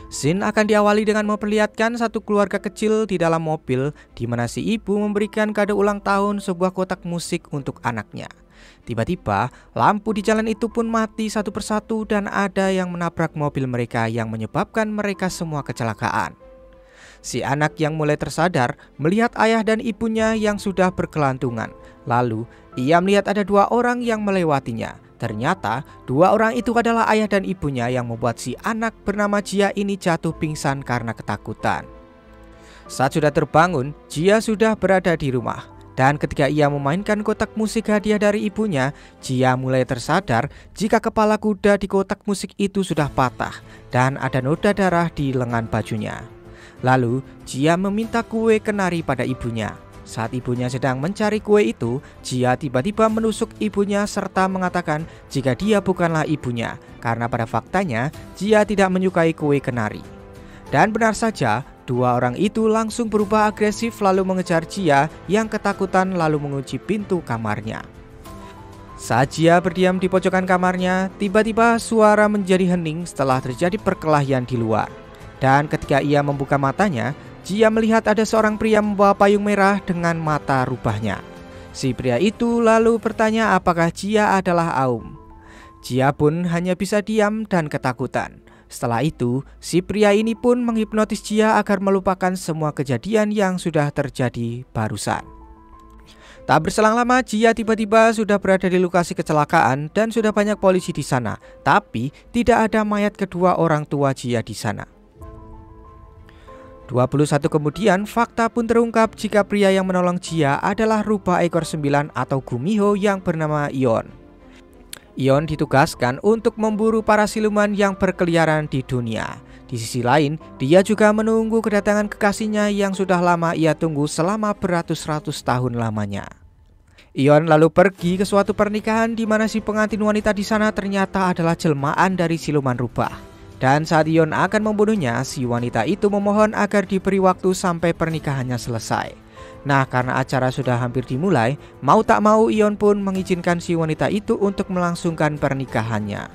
Scene akan diawali dengan memperlihatkan satu keluarga kecil di dalam mobil di mana si ibu memberikan kado ulang tahun sebuah kotak musik untuk anaknya. Tiba-tiba, lampu di jalan itu pun mati satu persatu dan ada yang menabrak mobil mereka yang menyebabkan mereka semua kecelakaan. Si anak yang mulai tersadar melihat ayah dan ibunya yang sudah berkelantungan. Lalu, ia melihat ada dua orang yang melewatinya. Ternyata, dua orang itu adalah ayah dan ibunya yang membuat si anak bernama Jia ini jatuh pingsan karena ketakutan. Saat sudah terbangun, Jia sudah berada di rumah. Dan ketika ia memainkan kotak musik hadiah dari ibunya, Jia mulai tersadar jika kepala kuda di kotak musik itu sudah patah dan ada noda darah di lengan bajunya. Lalu, Jia meminta kue kenari pada ibunya. Saat ibunya sedang mencari kue itu, Jia tiba-tiba menusuk ibunya serta mengatakan jika dia bukanlah ibunya, karena pada faktanya Jia tidak menyukai kue kenari. Dan benar saja, dua orang itu langsung berubah agresif lalu mengejar Jia yang ketakutan lalu mengunci pintu kamarnya. Saat Jia berdiam di pojokan kamarnya, tiba-tiba suara menjadi hening setelah terjadi perkelahian di luar. Dan ketika ia membuka matanya, Jia melihat ada seorang pria membawa payung merah dengan mata rubahnya. Si pria itu lalu bertanya apakah Jia adalah Aum. Jia pun hanya bisa diam dan ketakutan. Setelah itu, si pria ini pun menghipnotis Jia agar melupakan semua kejadian yang sudah terjadi barusan. Tak berselang lama, Jia tiba-tiba sudah berada di lokasi kecelakaan dan sudah banyak polisi di sana. Tapi tidak ada mayat kedua orang tua Jia di sana. 21 kemudian, fakta pun terungkap jika pria yang menolong Jia adalah rubah ekor 9 atau Gumiho yang bernama Ion. Ion ditugaskan untuk memburu para siluman yang berkeliaran di dunia. Di sisi lain, dia juga menunggu kedatangan kekasihnya yang sudah lama ia tunggu selama beratus-ratus tahun lamanya. Ion lalu pergi ke suatu pernikahan di mana si pengantin wanita di sana ternyata adalah jelmaan dari siluman rubah. Dan saat Ion akan membunuhnya, si wanita itu memohon agar diberi waktu sampai pernikahannya selesai. Nah, karena acara sudah hampir dimulai, mau tak mau Ion pun mengizinkan si wanita itu untuk melangsungkan pernikahannya.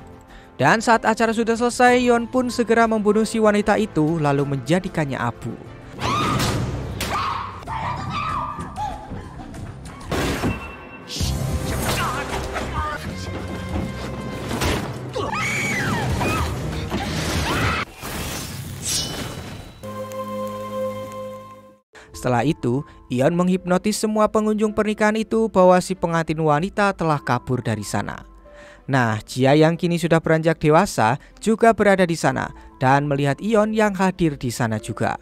Dan saat acara sudah selesai, Ion pun segera membunuh si wanita itu lalu menjadikannya abu. Setelah itu, Ion menghipnotis semua pengunjung pernikahan itu bahwa si pengantin wanita telah kabur dari sana. Nah, Jia yang kini sudah beranjak dewasa juga berada di sana dan melihat Ion yang hadir di sana juga.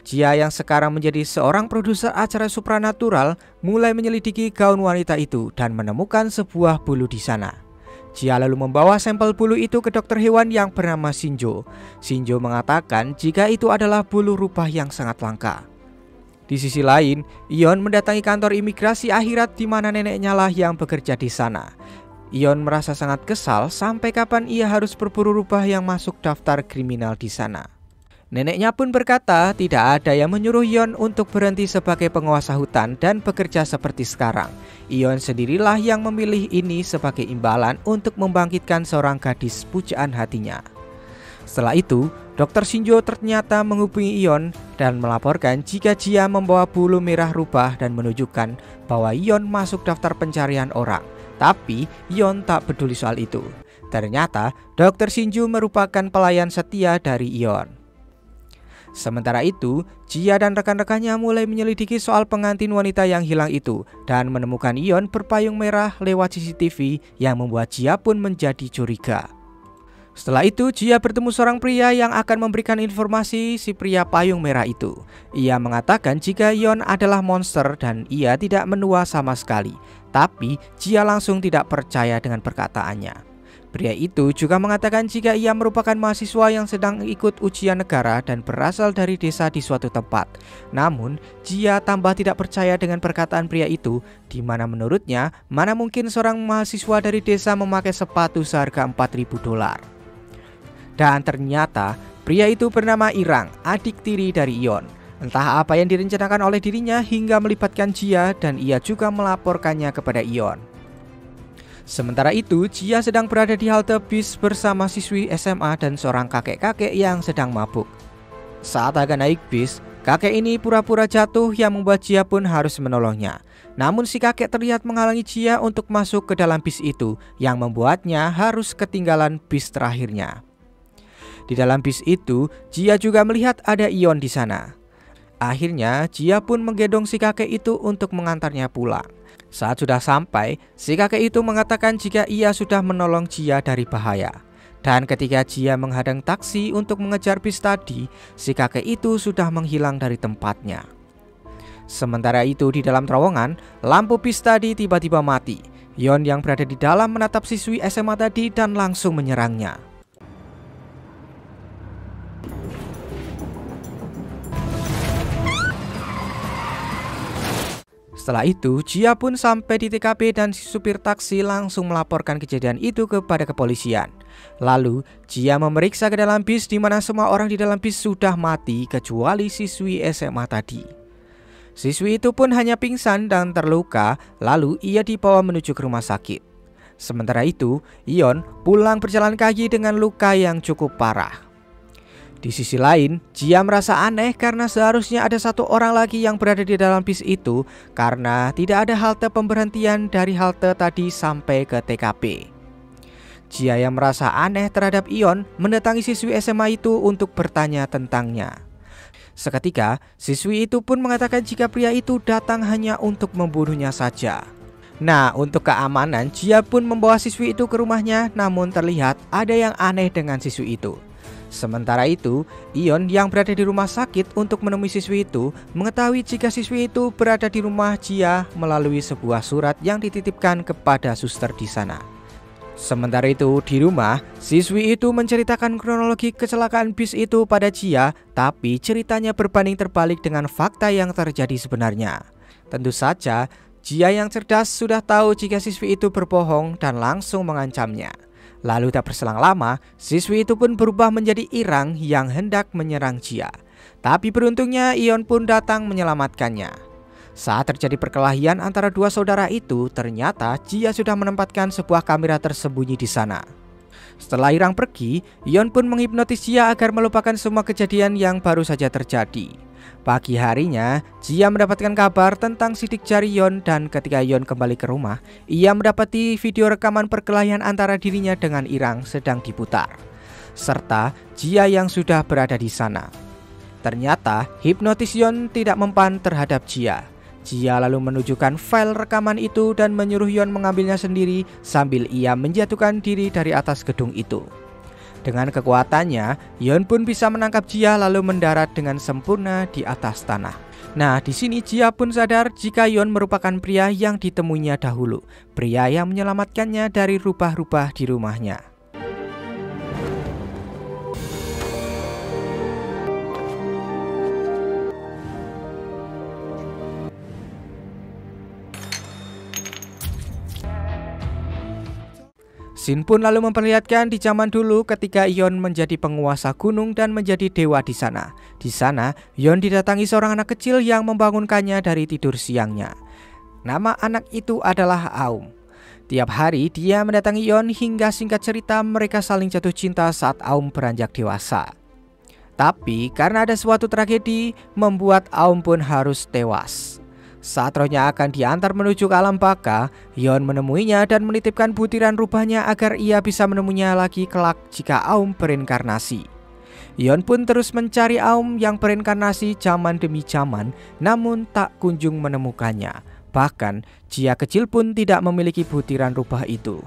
Jia yang sekarang menjadi seorang produser acara supranatural mulai menyelidiki gaun wanita itu dan menemukan sebuah bulu di sana. Jia lalu membawa sampel bulu itu ke dokter hewan yang bernama Shinjo. Shinjo mengatakan jika itu adalah bulu rubah yang sangat langka. Di sisi lain, Ion mendatangi kantor imigrasi akhirat di mana neneknya lah yang bekerja di sana. Ion merasa sangat kesal sampai kapan ia harus berburu rubah yang masuk daftar kriminal di sana. Neneknya pun berkata tidak ada yang menyuruh Ion untuk berhenti sebagai penguasa hutan dan bekerja seperti sekarang. Ion sendirilah yang memilih ini sebagai imbalan untuk membangkitkan seorang gadis pujaan hatinya. Setelah itu, Dr. Shinjo ternyata menghubungi Ion dan melaporkan jika Jia membawa bulu merah rubah dan menunjukkan bahwa Ion masuk daftar pencarian orang. Tapi Ion tak peduli soal itu. Ternyata Dr. Shinjo merupakan pelayan setia dari Ion. Sementara itu, Jia dan rekan-rekannya mulai menyelidiki soal pengantin wanita yang hilang itu dan menemukan Ion berpayung merah lewat CCTV yang membuat Jia pun menjadi curiga. Setelah itu, Jia bertemu seorang pria yang akan memberikan informasi si pria payung merah itu. Ia mengatakan jika Ion adalah monster dan ia tidak menua sama sekali. Tapi Jia langsung tidak percaya dengan perkataannya. Pria itu juga mengatakan jika ia merupakan mahasiswa yang sedang ikut ujian negara dan berasal dari desa di suatu tempat. Namun, Jia tambah tidak percaya dengan perkataan pria itu, di mana menurutnya, mana mungkin seorang mahasiswa dari desa memakai sepatu seharga $4.000. Dan ternyata pria itu bernama Irang, adik tiri dari Ion. Entah apa yang direncanakan oleh dirinya hingga melibatkan Jia dan ia juga melaporkannya kepada Ion. Sementara itu, Jia sedang berada di halte bis bersama siswi SMA dan seorang kakek-kakek yang sedang mabuk. Saat akan naik bis, kakek ini pura-pura jatuh yang membuat Jia pun harus menolongnya. Namun si kakek terlihat menghalangi Jia untuk masuk ke dalam bis itu, yang membuatnya harus ketinggalan bis terakhirnya. Di dalam bis itu, Jia juga melihat ada Ion di sana. Akhirnya, Jia pun menggendong si kakek itu untuk mengantarnya pulang. Saat sudah sampai, si kakek itu mengatakan jika ia sudah menolong Jia dari bahaya. Dan ketika Jia menghadang taksi untuk mengejar bis tadi, si kakek itu sudah menghilang dari tempatnya. Sementara itu di dalam terowongan, lampu bis tadi tiba-tiba mati. Yon yang berada di dalam menatap siswi SMA tadi dan langsung menyerangnya. Setelah itu, Jia pun sampai di TKP dan si supir taksi langsung melaporkan kejadian itu kepada kepolisian. Lalu, Jia memeriksa ke dalam bis di mana semua orang di dalam bis sudah mati kecuali siswi SMA tadi. Siswi itu pun hanya pingsan dan terluka, lalu ia dibawa menuju ke rumah sakit. Sementara itu, Ion pulang berjalan kaki dengan luka yang cukup parah. Di sisi lain, Jia merasa aneh karena seharusnya ada satu orang lagi yang berada di dalam bis itu karena tidak ada halte pemberhentian dari halte tadi sampai ke TKP. Jia yang merasa aneh terhadap Ion mendatangi siswi SMA itu untuk bertanya tentangnya. Seketika, siswi itu pun mengatakan jika pria itu datang hanya untuk membunuhnya saja. Nah, untuk keamanan, Jia pun membawa siswi itu ke rumahnya, namun terlihat ada yang aneh dengan siswi itu. Sementara itu, Ion yang berada di rumah sakit untuk menemui siswi itu mengetahui jika siswi itu berada di rumah Jia melalui sebuah surat yang dititipkan kepada suster di sana. Sementara itu di rumah, siswi itu menceritakan kronologi kecelakaan bis itu pada Jia, tapi ceritanya berbanding terbalik dengan fakta yang terjadi sebenarnya. Tentu saja, Jia yang cerdas sudah tahu jika siswi itu berbohong dan langsung mengancamnya. Lalu tak berselang lama, siswi itu pun berubah menjadi Irang yang hendak menyerang Jia. Tapi beruntungnya Ion pun datang menyelamatkannya. Saat terjadi perkelahian antara dua saudara itu, ternyata Jia sudah menempatkan sebuah kamera tersembunyi di sana. Setelah Irang pergi, Ion pun menghipnotis Jia agar melupakan semua kejadian yang baru saja terjadi. Pagi harinya, Jia mendapatkan kabar tentang sidik jari Ion dan ketika Ion kembali ke rumah, ia mendapati video rekaman perkelahian antara dirinya dengan Irang sedang diputar, serta Jia yang sudah berada di sana. Ternyata, hipnotis Ion tidak mempan terhadap Jia. Jia lalu menunjukkan file rekaman itu dan menyuruh Ion mengambilnya sendiri sambil ia menjatuhkan diri dari atas gedung itu. Dengan kekuatannya, Ion pun bisa menangkap Jia lalu mendarat dengan sempurna di atas tanah. Nah, di sini Jia pun sadar jika Ion merupakan pria yang ditemuinya dahulu, pria yang menyelamatkannya dari rubah-rubah di rumahnya. Scene pun lalu memperlihatkan di zaman dulu ketika Ion menjadi penguasa gunung dan menjadi dewa di sana. Di sana, Ion didatangi seorang anak kecil yang membangunkannya dari tidur siangnya. Nama anak itu adalah Aum. Tiap hari dia mendatangi Ion hingga singkat cerita mereka saling jatuh cinta saat Aum beranjak dewasa. Tapi karena ada suatu tragedi membuat Aum pun harus tewas. Saat rohnya akan diantar menuju ke alam baka, Ion menemuinya dan menitipkan butiran rubahnya agar ia bisa menemuinya lagi kelak jika Aum berinkarnasi. Ion pun terus mencari Aum yang berinkarnasi zaman demi zaman, namun tak kunjung menemukannya. Bahkan, Jia kecil pun tidak memiliki butiran rubah itu.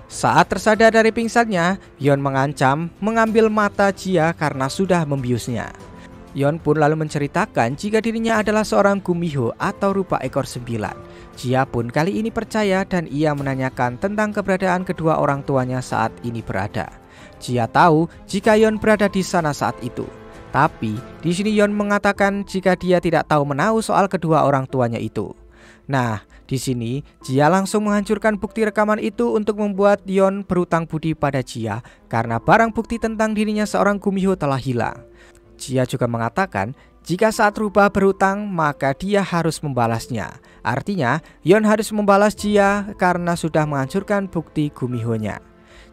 Saat tersadar dari pingsannya, Ion mengancam mengambil mata Jia karena sudah membiusnya. Ion pun lalu menceritakan jika dirinya adalah seorang Gumiho atau rupa ekor 9. Jia pun kali ini percaya dan ia menanyakan tentang keberadaan kedua orang tuanya saat ini berada. Jia tahu jika Ion berada di sana saat itu. Tapi di sini Ion mengatakan jika dia tidak tahu menahu soal kedua orang tuanya itu. Nah, di sini Jia langsung menghancurkan bukti rekaman itu untuk membuat Ion berutang budi pada Jia karena barang bukti tentang dirinya seorang Gumiho telah hilang. Jia juga mengatakan Jika saat rubah berhutang, maka dia harus membalasnya. Artinya, Yeon harus membalas Jia karena sudah menghancurkan bukti Gumihonya.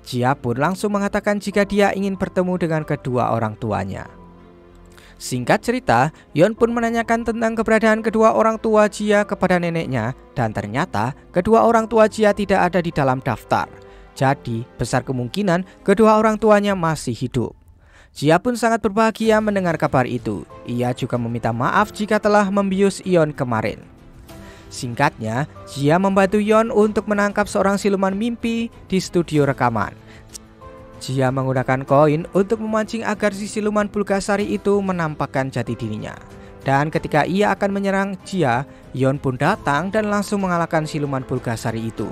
Jia pun langsung mengatakan jika dia ingin bertemu dengan kedua orang tuanya. Singkat cerita, Yeon pun menanyakan tentang keberadaan kedua orang tua Jia kepada neneknya, dan ternyata kedua orang tua Jia tidak ada di dalam daftar. Jadi, besar kemungkinan kedua orang tuanya masih hidup. Jia pun sangat berbahagia mendengar kabar itu. Ia juga meminta maaf jika telah membius Yeon kemarin. Singkatnya, Jia membantu Yeon untuk menangkap seorang siluman mimpi di studio rekaman. Jia menggunakan koin untuk memancing agar si siluman Bulgasari itu menampakkan jati dirinya. Dan ketika ia akan menyerang Jia, Yeon pun datang dan langsung mengalahkan siluman Bulgasari itu.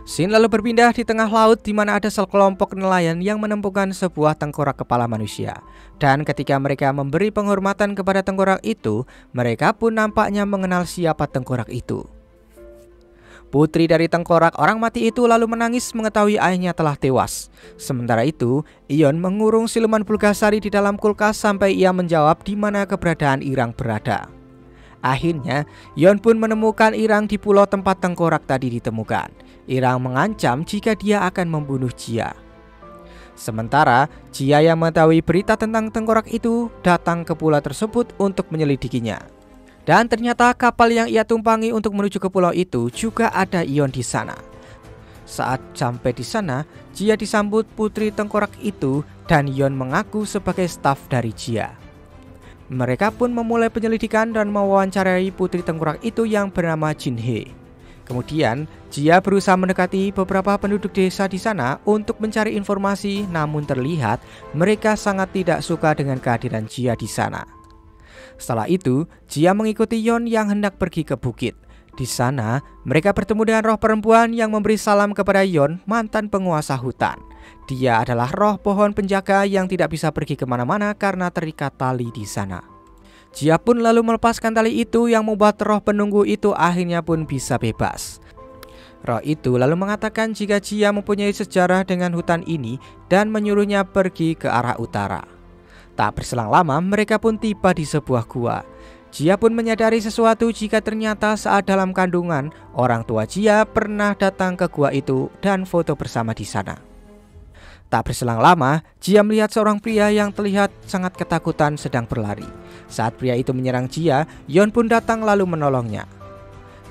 Scene lalu berpindah di tengah laut di mana ada sekelompok nelayan yang menemukan sebuah tengkorak kepala manusia. Dan ketika mereka memberi penghormatan kepada tengkorak itu, mereka pun nampaknya mengenal siapa tengkorak itu. Putri dari tengkorak orang mati itu lalu menangis mengetahui ayahnya telah tewas. Sementara itu, Yeon mengurung siluman Bulgasari di dalam kulkas sampai ia menjawab di mana keberadaan Irang berada. Akhirnya, Yeon pun menemukan Irang di pulau tempat tengkorak tadi ditemukan. Irang mengancam jika dia akan membunuh Jia. Sementara, Jia yang mengetahui berita tentang tengkorak itu datang ke pulau tersebut untuk menyelidikinya. Dan ternyata kapal yang ia tumpangi untuk menuju ke pulau itu juga ada Yeon di sana. Saat sampai di sana, Jia disambut putri tengkorak itu dan Yeon mengaku sebagai staf dari Jia. Mereka pun memulai penyelidikan dan mewawancarai putri tengkorak itu yang bernama Jin Hee. Kemudian, Jia berusaha mendekati beberapa penduduk desa di sana untuk mencari informasi, namun terlihat mereka sangat tidak suka dengan kehadiran Jia di sana. Setelah itu, Jia mengikuti Yeon yang hendak pergi ke bukit. Di sana, mereka bertemu dengan roh perempuan yang memberi salam kepada Yeon, mantan penguasa hutan. Dia adalah roh pohon penjaga yang tidak bisa pergi kemana-mana karena terikat tali di sana. Jia pun lalu melepaskan tali itu yang membuat roh penunggu itu akhirnya pun bisa bebas. Roh itu lalu mengatakan jika Jia mempunyai sejarah dengan hutan ini dan menyuruhnya pergi ke arah utara. Tak berselang lama mereka pun tiba di sebuah gua. Jia pun menyadari sesuatu jika ternyata saat dalam kandungan orang tua Jia pernah datang ke gua itu dan foto bersama di sana. Tak berselang lama, Jia melihat seorang pria yang terlihat sangat ketakutan sedang berlari. Saat pria itu menyerang Jia, Yeon pun datang lalu menolongnya.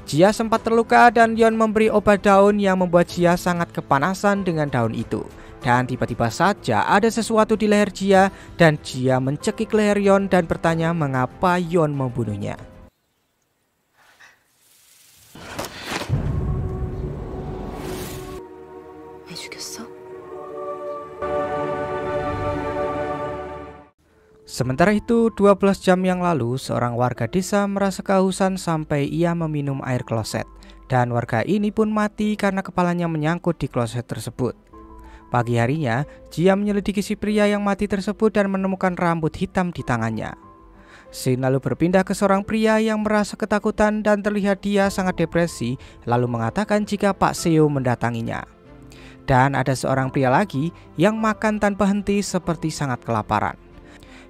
Jia sempat terluka dan Yeon memberi obat daun yang membuat Jia sangat kepanasan dengan daun itu. Dan tiba-tiba saja ada sesuatu di leher Jia dan Jia mencekik leher Yeon dan bertanya mengapa Yeon membunuhnya. Sementara itu, 12 jam yang lalu, seorang warga desa merasa kehausan sampai ia meminum air kloset. Dan warga ini pun mati karena kepalanya menyangkut di kloset tersebut. Pagi harinya, Jia menyelidiki si pria yang mati tersebut dan menemukan rambut hitam di tangannya. Scene lalu berpindah ke seorang pria yang merasa ketakutan dan terlihat dia sangat depresi, lalu mengatakan jika Pak Seo mendatanginya. Dan ada seorang pria lagi yang makan tanpa henti seperti sangat kelaparan.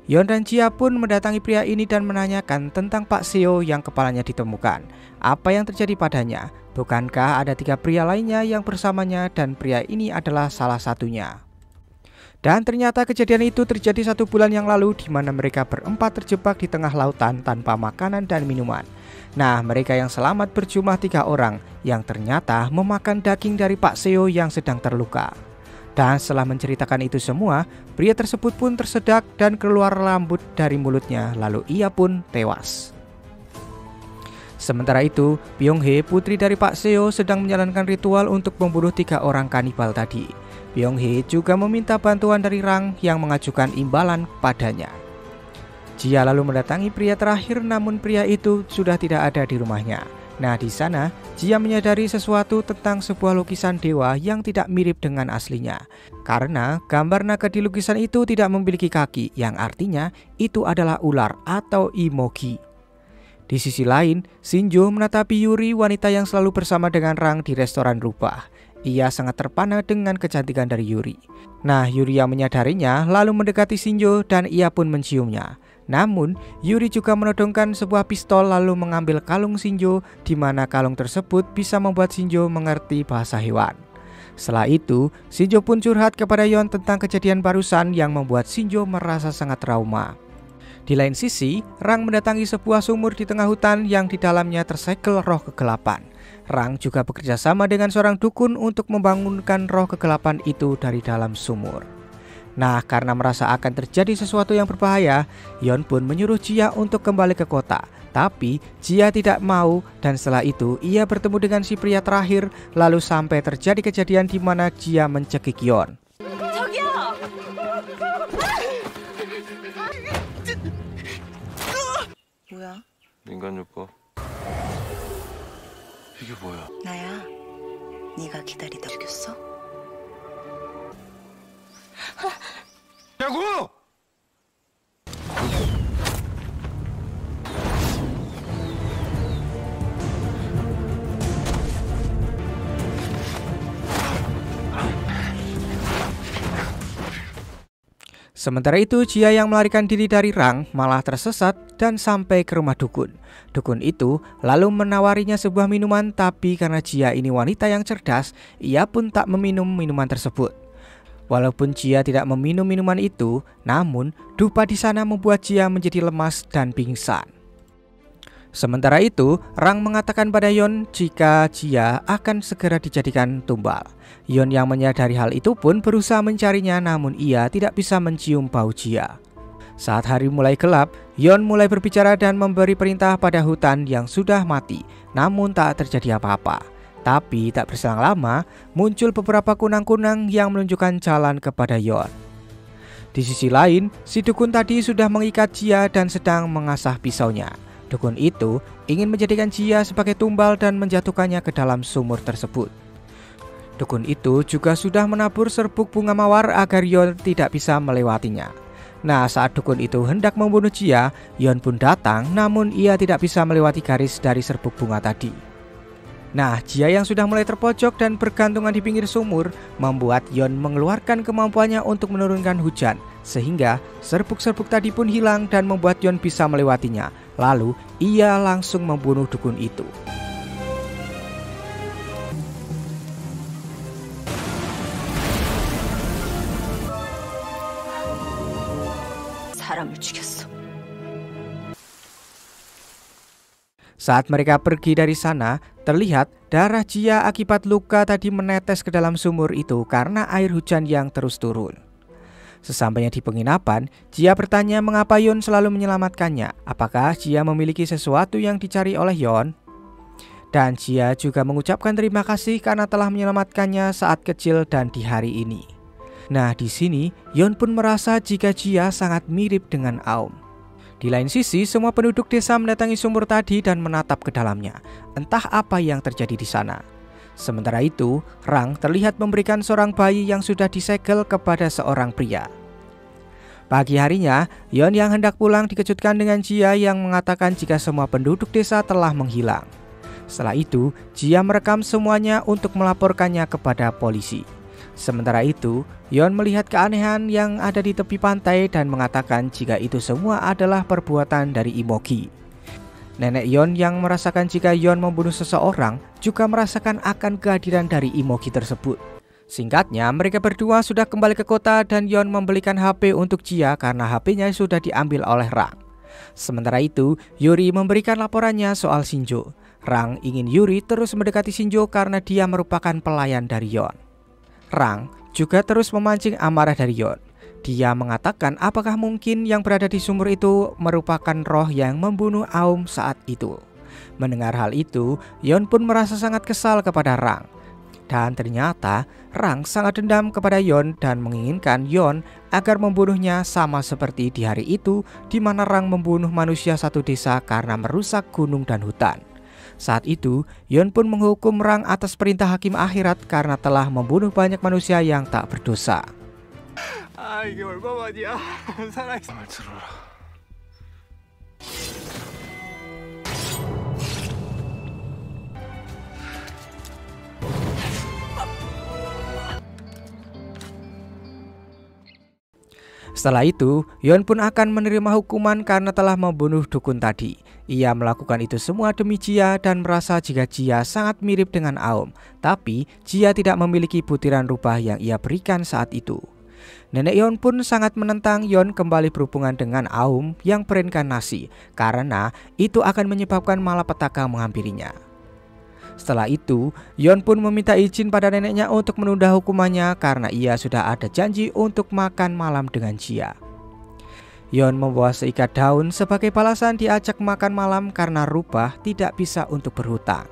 Yeon dan Jia pun mendatangi pria ini dan menanyakan tentang Pak Seo yang kepalanya ditemukan. Apa yang terjadi padanya? Bukankah ada 3 pria lainnya yang bersamanya dan pria ini adalah salah satunya? Dan ternyata kejadian itu terjadi 1 bulan yang lalu di mana mereka berempat terjebak di tengah lautan tanpa makanan dan minuman. Nah, mereka yang selamat berjumlah 3 orang yang ternyata memakan daging dari Pak Seo yang sedang terluka. Dan setelah menceritakan itu semua, pria tersebut pun tersedak dan keluar rambut dari mulutnya, lalu ia pun tewas. Sementara itu, Byung-hee, putri dari Pak Seo, sedang menjalankan ritual untuk membunuh 3 orang kanibal tadi. Byung-hee juga meminta bantuan dari Rang yang mengajukan imbalan padanya. Jia lalu mendatangi pria terakhir, namun pria itu sudah tidak ada di rumahnya. Nah, di sana Jia menyadari sesuatu tentang sebuah lukisan dewa yang tidak mirip dengan aslinya. Karena gambar naga di lukisan itu tidak memiliki kaki, yang artinya itu adalah ular atau Imogi. Di sisi lain, Shinjo menatapi Yuri, wanita yang selalu bersama dengan Rang di restoran rubah. Ia sangat terpana dengan kecantikan dari Yuri. Nah, Yuri yang menyadarinya lalu mendekati Shinjo dan ia pun menciumnya. Namun, Yuri juga menodongkan sebuah pistol lalu mengambil kalung Shinjo, di mana kalung tersebut bisa membuat Shinjo mengerti bahasa hewan. Setelah itu, Shinjo pun curhat kepada Yon tentang kejadian barusan yang membuat Shinjo merasa sangat trauma. Di lain sisi, Rang mendatangi sebuah sumur di tengah hutan yang di dalamnya tersegel roh kegelapan. Rang juga bekerja sama dengan seorang dukun untuk membangunkan roh kegelapan itu dari dalam sumur. Nah, karena merasa akan terjadi sesuatu yang berbahaya, Yon pun menyuruh Jia untuk kembali ke kota. Tapi Jia tidak mau, dan setelah itu ia bertemu dengan si pria terakhir, lalu sampai terjadi kejadian di mana Jia mencekik Yon. 뭐야? 인간요법. 이게 뭐야? 나야. 네가 기다리다 죽였어? 야구! Sementara itu, Jia yang melarikan diri dari Rang malah tersesat dan sampai ke rumah dukun. Dukun itu lalu menawarinya sebuah minuman, tapi karena Jia ini wanita yang cerdas, ia pun tak meminum minuman tersebut. Walaupun Jia tidak meminum minuman itu, namun dupa di sana membuat Jia menjadi lemas dan pingsan. Sementara itu, Rang mengatakan pada Yon jika Jia akan segera dijadikan tumbal. Yon yang menyadari hal itu pun berusaha mencarinya, namun ia tidak bisa mencium bau Jia. Saat hari mulai gelap, Yon mulai berbicara dan memberi perintah pada hutan yang sudah mati, namun tak terjadi apa-apa. Tapi tak berselang lama, muncul beberapa kunang-kunang yang menunjukkan jalan kepada Yon. Di sisi lain, si dukun tadi sudah mengikat Jia dan sedang mengasah pisaunya. Dukun itu ingin menjadikan Jia sebagai tumbal dan menjatuhkannya ke dalam sumur tersebut. Dukun itu juga sudah menabur serbuk bunga mawar agar Yon tidak bisa melewatinya. Nah, saat dukun itu hendak membunuh Jia, Yon pun datang, namun ia tidak bisa melewati garis dari serbuk bunga tadi. Nah, Jia yang sudah mulai terpojok dan bergantungan di pinggir sumur membuat Yon mengeluarkan kemampuannya untuk menurunkan hujan, sehingga serbuk-serbuk tadi pun hilang dan membuat Yon bisa melewatinya. Lalu ia langsung membunuh dukun itu. 사람을 죽였어. Saat mereka pergi dari sana, terlihat darah Jia akibat luka tadi menetes ke dalam sumur itu karena air hujan yang terus turun. Sesampainya di penginapan, Jia bertanya mengapa Yon selalu menyelamatkannya. Apakah Jia memiliki sesuatu yang dicari oleh Yon? Dan Jia juga mengucapkan terima kasih karena telah menyelamatkannya saat kecil dan di hari ini. Nah, di sini Yon pun merasa jika Jia sangat mirip dengan Aum. Di lain sisi, semua penduduk desa mendatangi sumur tadi dan menatap ke dalamnya. Entah apa yang terjadi di sana. Sementara itu, Rang terlihat memberikan seorang bayi yang sudah disegel kepada seorang pria. Pagi harinya, Yon yang hendak pulang dikejutkan dengan Jia yang mengatakan jika semua penduduk desa telah menghilang. Setelah itu, Jia merekam semuanya untuk melaporkannya kepada polisi. Sementara itu, Yon melihat keanehan yang ada di tepi pantai dan mengatakan jika itu semua adalah perbuatan dari Imogi. Nenek Yon yang merasakan jika Yon membunuh seseorang juga merasakan akan kehadiran dari Imogi tersebut. Singkatnya, mereka berdua sudah kembali ke kota dan Yon membelikan HP untuk Jia karena HP-nya sudah diambil oleh Rang. Sementara itu, Yuri memberikan laporannya soal Shinjo. Rang ingin Yuri terus mendekati Shinjo karena dia merupakan pelayan dari Yon. Rang juga terus memancing amarah dari Yon. Dia mengatakan apakah mungkin yang berada di sumur itu merupakan roh yang membunuh Aum saat itu. Mendengar hal itu, Yon pun merasa sangat kesal kepada Rang. Dan ternyata Rang sangat dendam kepada Yon dan menginginkan Yon agar membunuhnya sama seperti di hari itu di mana Rang membunuh manusia satu desa karena merusak gunung dan hutan. Saat itu, Yeon pun menghukum Rang atas perintah hakim akhirat karena telah membunuh banyak manusia yang tak berdosa. 이게 얼마만이야? 살아있어. 말 들어라. Setelah itu, Yeon pun akan menerima hukuman karena telah membunuh dukun tadi. Ia melakukan itu semua demi Jia dan merasa jika Jia sangat mirip dengan Aum. Tapi, Jia tidak memiliki butiran rubah yang ia berikan saat itu. Nenek Yeon pun sangat menentang Yeon kembali berhubungan dengan Aum yang berinkarnasi karena itu akan menyebabkan malapetaka menghampirinya. Setelah itu, Yeon pun meminta izin pada neneknya untuk menunda hukumannya karena ia sudah ada janji untuk makan malam dengan Jia. Yeon membawa seikat daun sebagai balasan diajak makan malam karena rubah tidak bisa untuk berhutang.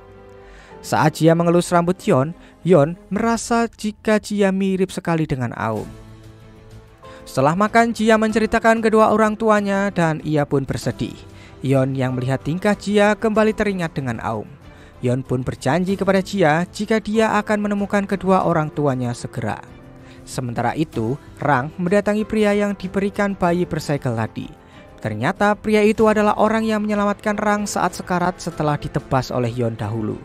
Saat Jia mengelus rambut Yeon merasa jika Jia mirip sekali dengan Aum. Setelah makan, Jia menceritakan kedua orang tuanya dan ia pun bersedih. Yeon yang melihat tingkah Jia kembali teringat dengan Aum. Yeon pun berjanji kepada Jia jika dia akan menemukan kedua orang tuanya segera. Sementara itu, Rang mendatangi pria yang diberikan bayi bersegel tadi. Ternyata pria itu adalah orang yang menyelamatkan Rang saat sekarat setelah ditebas oleh Yeon dahulu.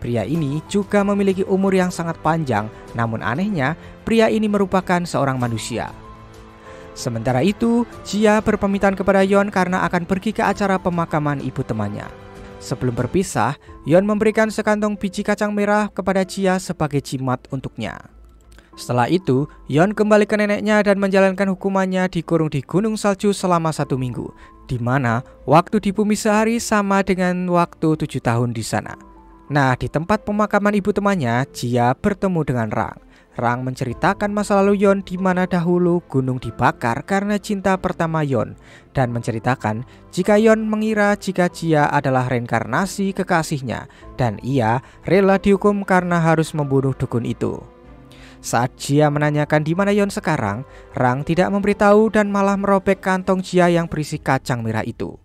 Pria ini juga memiliki umur yang sangat panjang, namun anehnya pria ini merupakan seorang manusia. Sementara itu, Jia berpamitan kepada Yeon karena akan pergi ke acara pemakaman ibu temannya. Sebelum berpisah, Yeon memberikan sekantong biji kacang merah kepada Jia sebagai jimat untuknya. Setelah itu, Yeon kembali ke neneknya dan menjalankan hukumannya dikurung di gunung salju selama 1 minggu, di mana waktu di bumi sehari sama dengan waktu 7 tahun di sana. Nah, di tempat pemakaman ibu temannya, Jia bertemu dengan Rang. Rang menceritakan masa lalu Yeon di mana dahulu gunung dibakar karena cinta pertama Yeon dan menceritakan jika Yeon mengira jika Jia adalah reinkarnasi kekasihnya dan ia rela dihukum karena harus membunuh dukun itu. Saat Jia menanyakan di mana Yeon sekarang, Rang tidak memberitahu dan malah merobek kantong Jia yang berisi kacang merah itu.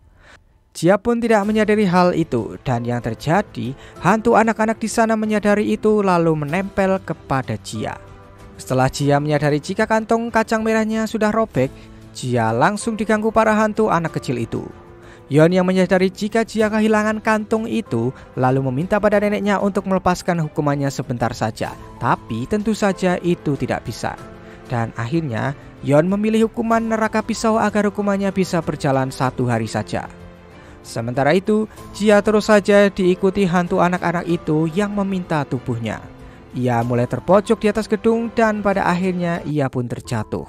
Jia pun tidak menyadari hal itu dan yang terjadi, hantu anak-anak di sana menyadari itu lalu menempel kepada Jia. Setelah Jia menyadari jika kantong kacang merahnya sudah robek, Jia langsung diganggu para hantu anak kecil itu. Yeon yang menyadari jika Jia kehilangan kantong itu lalu meminta pada neneknya untuk melepaskan hukumannya sebentar saja, tapi tentu saja itu tidak bisa. Dan akhirnya Yeon memilih hukuman neraka pisau agar hukumannya bisa berjalan 1 hari saja. Sementara itu, Jia terus saja diikuti hantu anak-anak itu yang meminta tubuhnya. Ia mulai terpojok di atas gedung dan pada akhirnya ia pun terjatuh.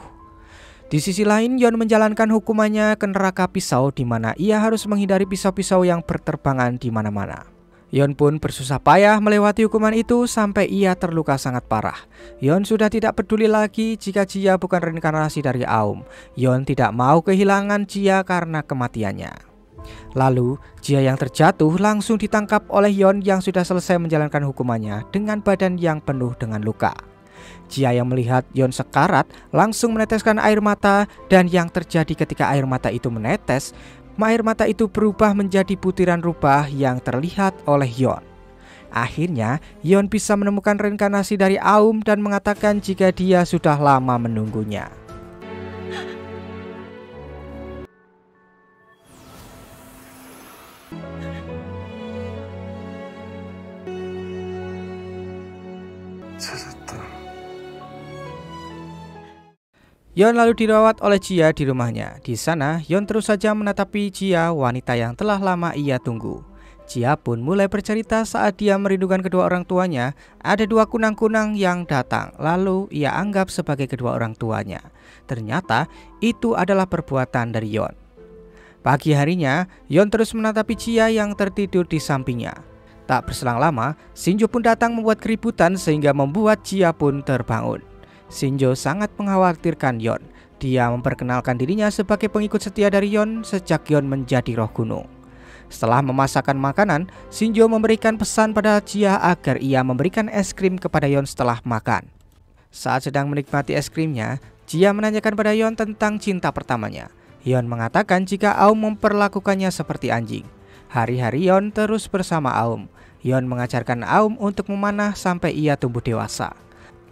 Di sisi lain, Yeon menjalankan hukumannya ke neraka pisau di mana ia harus menghindari pisau-pisau yang berterbangan di mana-mana. Yeon pun bersusah payah melewati hukuman itu sampai ia terluka sangat parah. Yeon sudah tidak peduli lagi jika Jia bukan reinkarnasi dari Aum. Yeon tidak mau kehilangan Jia karena kematiannya. Lalu, Jia yang terjatuh langsung ditangkap oleh Yeon yang sudah selesai menjalankan hukumannya dengan badan yang penuh dengan luka. Jia yang melihat Yeon sekarat langsung meneteskan air mata dan yang terjadi ketika air mata itu menetes, air mata itu berubah menjadi butiran rubah yang terlihat oleh Yeon. Akhirnya, Yeon bisa menemukan reinkarnasi dari Aum dan mengatakan jika dia sudah lama menunggunya. Yeon lalu dirawat oleh Jia di rumahnya. Di sana, Yeon terus saja menatapi Jia, wanita yang telah lama ia tunggu. Jia pun mulai bercerita saat dia merindukan kedua orang tuanya. Ada 2 kunang-kunang yang datang, lalu ia anggap sebagai kedua orang tuanya. Ternyata itu adalah perbuatan dari Yeon. Pagi harinya, Yeon terus menatapi Jia yang tertidur di sampingnya. Tak berselang lama, Shinjo pun datang membuat keributan sehingga membuat Jia pun terbangun. Shinjo sangat mengkhawatirkan Yeon. Dia memperkenalkan dirinya sebagai pengikut setia dari Yeon sejak Yeon menjadi roh gunung. Setelah memasakkan makanan, Shinjo memberikan pesan pada Jia agar ia memberikan es krim kepada Yeon setelah makan. Saat sedang menikmati es krimnya, Jia menanyakan pada Yeon tentang cinta pertamanya. Yeon mengatakan jika Aum memperlakukannya seperti anjing. Hari-hari Yeon terus bersama Aum. Yeon mengajarkan Aum untuk memanah sampai ia tumbuh dewasa.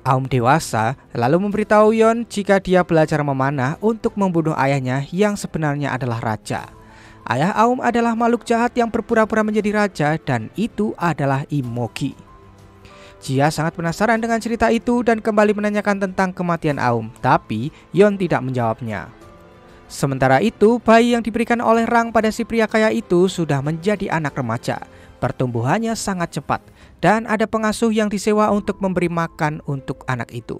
Aum dewasa lalu memberitahu Yeon jika dia belajar memanah untuk membunuh ayahnya yang sebenarnya adalah raja. Ayah Aum adalah makhluk jahat yang berpura-pura menjadi raja dan itu adalah Imogi. Jia sangat penasaran dengan cerita itu dan kembali menanyakan tentang kematian Aum, tapi Yeon tidak menjawabnya. Sementara itu, bayi yang diberikan oleh Rang pada si pria kaya itu sudah menjadi anak remaja. Pertumbuhannya sangat cepat dan ada pengasuh yang disewa untuk memberi makan untuk anak itu.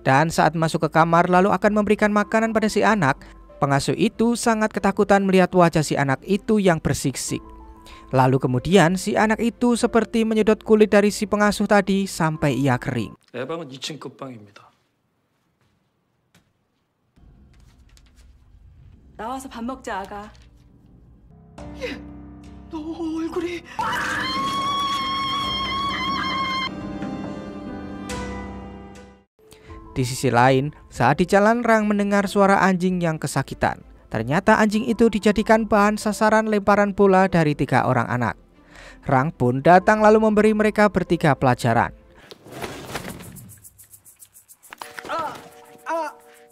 Dan saat masuk ke kamar lalu akan memberikan makanan pada si anak, pengasuh itu sangat ketakutan melihat wajah si anak itu yang bersiksik. Lalu kemudian si anak itu seperti menyedot kulit dari si pengasuh tadi sampai ia kering. 방은 2층급 방입니다. 나와서 밥 먹자, 아가. 너 얼굴이... Di sisi lain, saat di jalan Rang mendengar suara anjing yang kesakitan. Ternyata anjing itu dijadikan bahan sasaran lemparan bola dari 3 orang anak. Rang pun datang lalu memberi mereka bertiga pelajaran.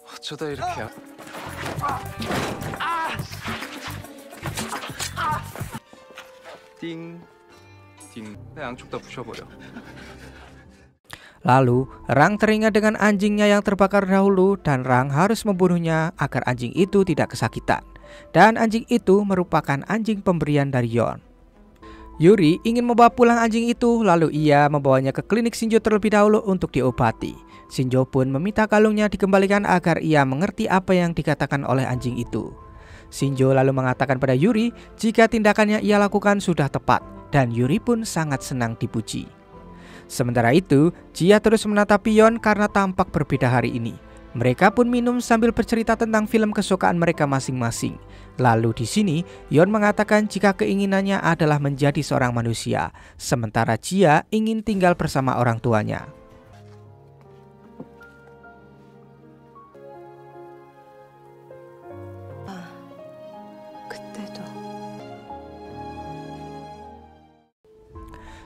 어쩌다 이렇게 띵, 띵. 양쪽 다 부셔버려. Lalu, Rang teringat dengan anjingnya yang terbakar dahulu dan Rang harus membunuhnya agar anjing itu tidak kesakitan. Dan anjing itu merupakan anjing pemberian dari Yeon. Yuri ingin membawa pulang anjing itu, lalu ia membawanya ke klinik Shinjo terlebih dahulu untuk diobati. Shinjo pun meminta kalungnya dikembalikan agar ia mengerti apa yang dikatakan oleh anjing itu. Shinjo lalu mengatakan pada Yuri jika tindakannya ia lakukan sudah tepat, dan Yuri pun sangat senang dipuji. Sementara itu, Jia terus menatap Yeon karena tampak berbeda hari ini. Mereka pun minum sambil bercerita tentang film kesukaan mereka masing-masing. Lalu di sini, Yeon mengatakan jika keinginannya adalah menjadi seorang manusia, sementara Jia ingin tinggal bersama orang tuanya. 그때도...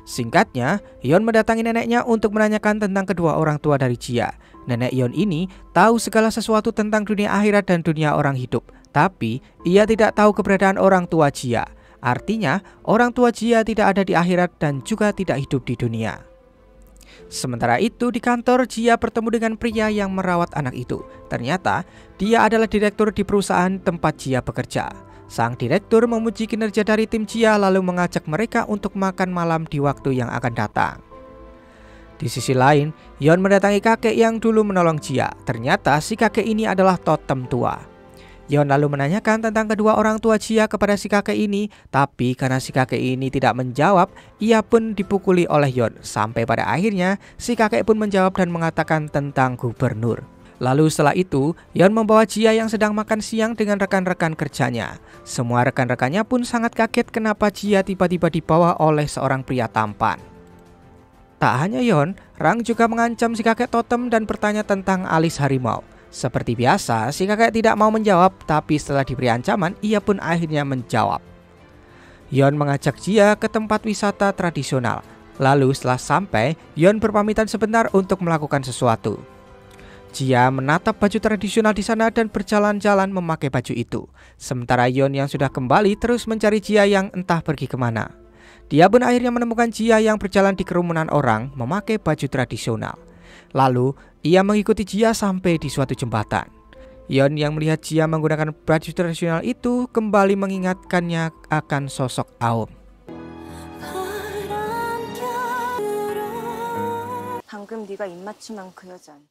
Singkatnya, Yeon mendatangi neneknya untuk menanyakan tentang kedua orang tua dari Jia. Nenek Yeon ini tahu segala sesuatu tentang dunia akhirat dan dunia orang hidup, tapi ia tidak tahu keberadaan orang tua Jia. Artinya, orang tua Jia tidak ada di akhirat dan juga tidak hidup di dunia. Sementara itu, di kantor Jia bertemu dengan pria yang merawat anak itu. Ternyata, dia adalah direktur di perusahaan tempat Jia bekerja. Sang direktur memuji kinerja dari tim Jia lalu mengajak mereka untuk makan malam di waktu yang akan datang. Di sisi lain, Yeon mendatangi kakek yang dulu menolong Jia. Ternyata si kakek ini adalah totem tua. Yeon lalu menanyakan tentang kedua orang tua Jia kepada si kakek ini, tapi karena si kakek ini tidak menjawab, ia pun dipukuli oleh Yeon. Sampai pada akhirnya, si kakek pun menjawab dan mengatakan tentang gubernur. Lalu setelah itu, Yeon membawa Jia yang sedang makan siang dengan rekan-rekan kerjanya. Semua rekan-rekannya pun sangat kaget kenapa Jia tiba-tiba dibawa oleh seorang pria tampan. Tak hanya Yeon, Rang juga mengancam si kakek totem dan bertanya tentang alis harimau. Seperti biasa, si kakek tidak mau menjawab, tapi setelah diberi ancaman, ia pun akhirnya menjawab. Yeon mengajak Jia ke tempat wisata tradisional. Lalu setelah sampai, Yeon berpamitan sebentar untuk melakukan sesuatu. Jia menatap baju tradisional di sana dan berjalan-jalan memakai baju itu. Sementara Yeon yang sudah kembali terus mencari Jia yang entah pergi kemana. Dia pun akhirnya menemukan Jia yang berjalan di kerumunan orang memakai baju tradisional. Lalu ia mengikuti Jia sampai di suatu jembatan. Yeon yang melihat Jia menggunakan baju tradisional itu kembali mengingatkannya akan sosok Aum. 방금 네가 입맞춤한 그 여잔.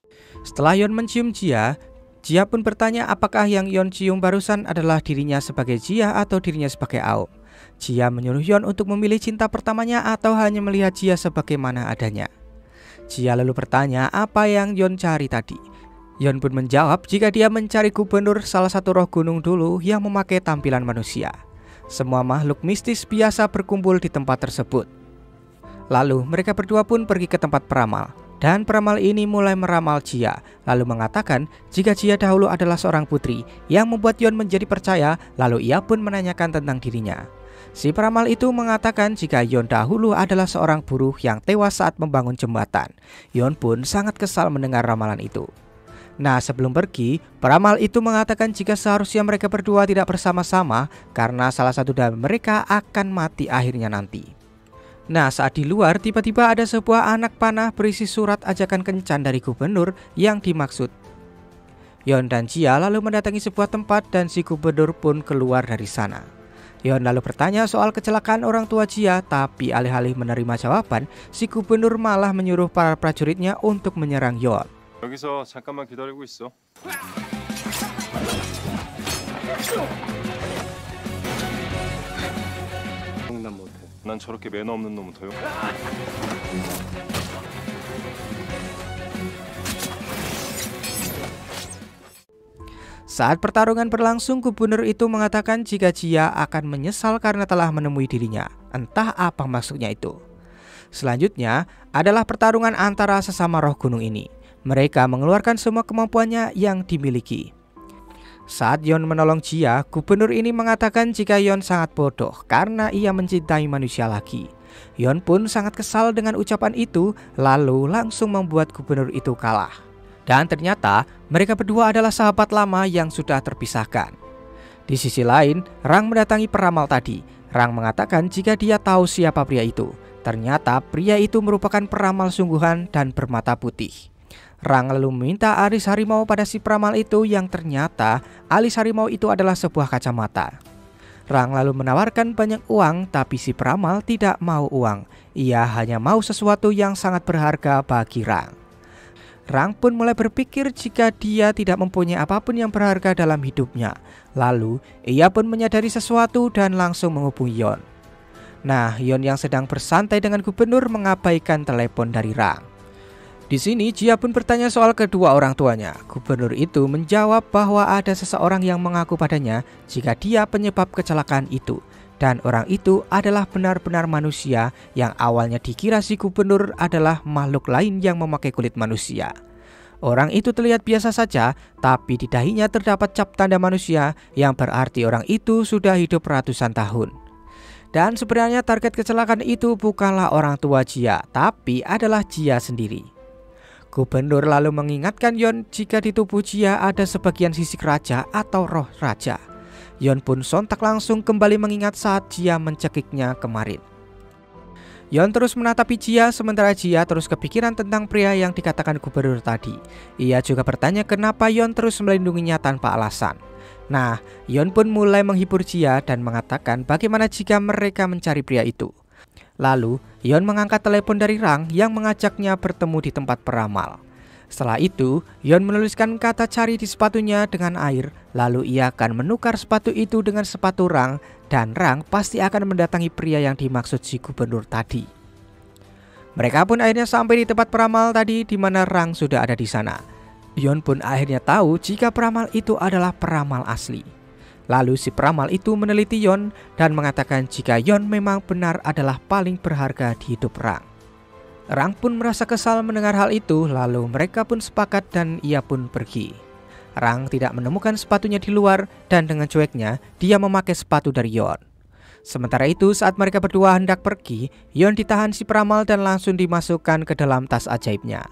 Setelah Yeon mencium Jia, Jia pun bertanya apakah yang Yeon cium barusan adalah dirinya sebagai Jia atau dirinya sebagai Aum. Jia menyuruh Yeon untuk memilih cinta pertamanya atau hanya melihat Jia sebagaimana adanya. Jia lalu bertanya apa yang Yeon cari tadi. Yeon pun menjawab jika dia mencari gubernur salah satu roh gunung dulu yang memakai tampilan manusia. Semua makhluk mistis biasa berkumpul di tempat tersebut. Lalu mereka berdua pun pergi ke tempat peramal. Dan peramal ini mulai meramal Jia. Lalu mengatakan jika Jia dahulu adalah seorang putri yang membuat Yeon menjadi percaya. Lalu ia pun menanyakan tentang dirinya. Si peramal itu mengatakan jika Yon dahulu adalah seorang buruh yang tewas saat membangun jembatan. Yon pun sangat kesal mendengar ramalan itu. Nah, sebelum pergi, peramal itu mengatakan jika seharusnya mereka berdua tidak bersama-sama karena salah satu dari mereka akan mati akhirnya nanti. Nah, saat di luar tiba-tiba ada sebuah anak panah berisi surat ajakan kencan dari gubernur yang dimaksud. Yon dan Jia lalu mendatangi sebuah tempat dan si gubernur pun keluar dari sana. Yon lalu bertanya soal kecelakaan orang tua Jia, tapi alih-alih menerima jawaban, si gubernur malah menyuruh para prajuritnya untuk menyerang Yon. 여기서 잠깐만 기다리고 있어. 장난 못해. 난 저렇게 매너 없는 놈은 도용. Saat pertarungan berlangsung, gubernur itu mengatakan jika Jia akan menyesal karena telah menemui dirinya. Entah apa maksudnya itu. Selanjutnya adalah pertarungan antara sesama roh gunung ini. Mereka mengeluarkan semua kemampuannya yang dimiliki. Saat Yon menolong Jia, gubernur ini mengatakan jika Yon sangat bodoh karena ia mencintai manusia lagi. Yon pun sangat kesal dengan ucapan itu, lalu langsung membuat gubernur itu kalah. Dan ternyata mereka berdua adalah sahabat lama yang sudah terpisahkan. Di sisi lain, Rang mendatangi peramal tadi. Rang mengatakan jika dia tahu siapa pria itu. Ternyata pria itu merupakan peramal sungguhan dan bermata putih. Rang lalu meminta alis harimau pada si peramal itu yang ternyata alis harimau itu adalah sebuah kacamata. Rang lalu menawarkan banyak uang tapi si peramal tidak mau uang. Ia hanya mau sesuatu yang sangat berharga bagi Rang. Rang pun mulai berpikir jika dia tidak mempunyai apapun yang berharga dalam hidupnya. Lalu ia pun menyadari sesuatu dan langsung menghubungi Yon. Nah, Yon yang sedang bersantai dengan gubernur mengabaikan telepon dari Rang. Di sini Jia pun bertanya soal kedua orang tuanya. Gubernur itu menjawab bahwa ada seseorang yang mengaku padanya jika dia penyebab kecelakaan itu. Dan orang itu adalah benar-benar manusia yang awalnya dikira si gubernur adalah makhluk lain yang memakai kulit manusia. Orang itu terlihat biasa saja, tapi di dahinya terdapat cap tanda manusia yang berarti orang itu sudah hidup ratusan tahun. Dan sebenarnya target kecelakaan itu bukanlah orang tua Jia, tapi adalah Jia sendiri. Gubernur lalu mengingatkan Yon jika di tubuh Jia ada sebagian sisik raja atau roh raja. Yon pun sontak langsung kembali mengingat saat Jia mencekiknya kemarin. Yon terus menatapi Jia sementara Jia terus kepikiran tentang pria yang dikatakan gubernur tadi. Ia juga bertanya kenapa Yon terus melindunginya tanpa alasan. Nah, Yon pun mulai menghibur Jia dan mengatakan bagaimana jika mereka mencari pria itu. Lalu, Yon mengangkat telepon dari Rang yang mengajaknya bertemu di tempat peramal. Setelah itu, Yon menuliskan kata cari di sepatunya dengan air. Lalu ia akan menukar sepatu itu dengan sepatu Rang. Dan Rang pasti akan mendatangi pria yang dimaksud si gubernur tadi. Mereka pun akhirnya sampai di tempat peramal tadi di mana Rang sudah ada di sana. Yon pun akhirnya tahu jika peramal itu adalah peramal asli. Lalu si peramal itu meneliti Yon dan mengatakan jika Yon memang benar adalah paling berharga di hidup Rang. Rang pun merasa kesal mendengar hal itu, lalu mereka pun sepakat dan ia pun pergi. Rang tidak menemukan sepatunya di luar dan dengan cueknya dia memakai sepatu dari Yon. Sementara itu saat mereka berdua hendak pergi, Yon ditahan si peramal dan langsung dimasukkan ke dalam tas ajaibnya.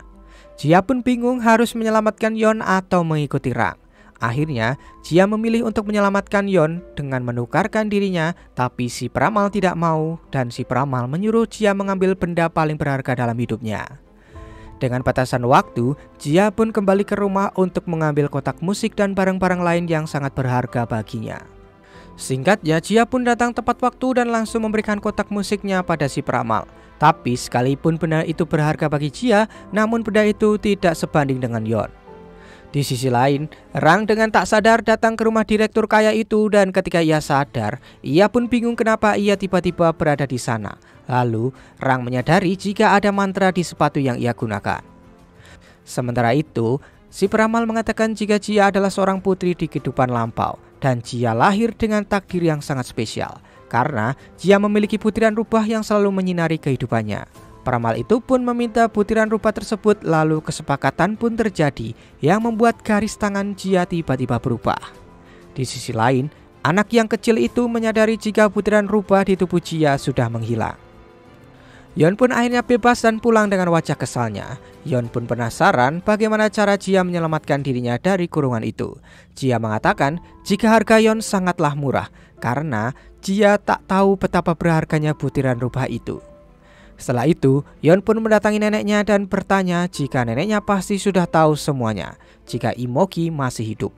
Jia pun bingung harus menyelamatkan Yon atau mengikuti Rang. Akhirnya, Jia memilih untuk menyelamatkan Yon dengan menukarkan dirinya, tapi si peramal tidak mau dan si peramal menyuruh Jia mengambil benda paling berharga dalam hidupnya. Dengan batasan waktu, Jia pun kembali ke rumah untuk mengambil kotak musik dan barang-barang lain yang sangat berharga baginya. Singkatnya, Jia pun datang tepat waktu dan langsung memberikan kotak musiknya pada si peramal. Tapi sekalipun benda itu berharga bagi Jia, namun benda itu tidak sebanding dengan Yon. Di sisi lain, Rang dengan tak sadar datang ke rumah direktur kaya itu dan ketika ia sadar, ia pun bingung kenapa ia tiba-tiba berada di sana. Lalu, Rang menyadari jika ada mantra di sepatu yang ia gunakan. Sementara itu, si peramal mengatakan jika Jia adalah seorang putri di kehidupan lampau dan Jia lahir dengan takdir yang sangat spesial karena Jia memiliki butiran rubah yang selalu menyinari kehidupannya. Peramal itu pun meminta butiran rupa tersebut lalu kesepakatan pun terjadi yang membuat garis tangan Jia tiba-tiba berubah. Di sisi lain, Anak yang kecil itu menyadari jika butiran rubah di tubuh Jia sudah menghilang. Yeon pun akhirnya bebas dan pulang dengan wajah kesalnya. Yeon pun penasaran bagaimana cara Jia menyelamatkan dirinya dari kurungan itu. Jia mengatakan jika harga Yeon sangatlah murah karena Jia tak tahu betapa berharganya butiran rubah itu. Setelah itu, Yeon pun mendatangi neneknya dan bertanya jika neneknya pasti sudah tahu semuanya jika Imogi masih hidup.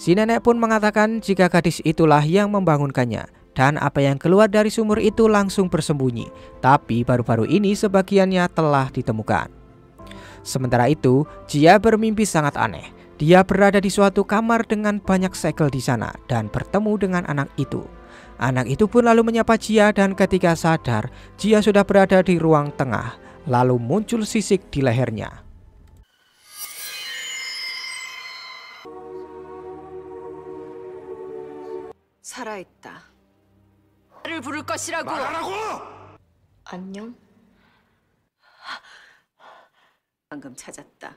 Si nenek pun mengatakan jika gadis itulah yang membangunkannya dan apa yang keluar dari sumur itu langsung bersembunyi, tapi baru-baru ini sebagiannya telah ditemukan. Sementara itu, Jia bermimpi sangat aneh. Dia berada di suatu kamar dengan banyak segel di sana dan bertemu dengan anak itu. Anak itu pun lalu menyapa Jia dan ketika sadar, Jia sudah berada di ruang tengah, lalu muncul sisik di lehernya. 살아있다. 나를 부를 것이라고. 안녕. 방금 찾았다.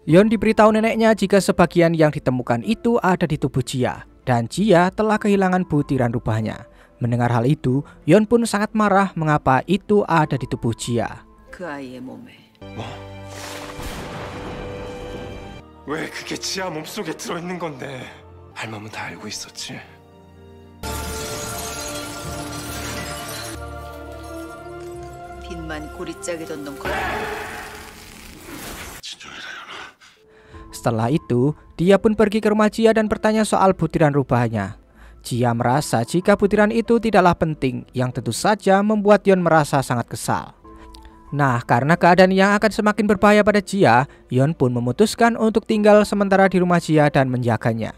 Yeon diberitahu neneknya jika sebagian yang ditemukan itu ada di tubuh Jia dan Jia telah kehilangan butiran rubahnya. Mendengar hal itu, Yeon pun sangat marah mengapa itu ada di tubuh Jia. 그 아이의 몸에. 왜 그게 지아 몸속에 들어있는 건데? 할멈은 다 알고 있었지. 빚만 고리짝이 던 놈. Setelah itu, dia pun pergi ke rumah Jia dan bertanya soal butiran rubahnya. Jia merasa jika butiran itu tidaklah penting, yang tentu saja membuat Yeon merasa sangat kesal. Nah, karena keadaan yang akan semakin berbahaya pada Jia, Yeon pun memutuskan untuk tinggal sementara di rumah Jia dan menjaganya.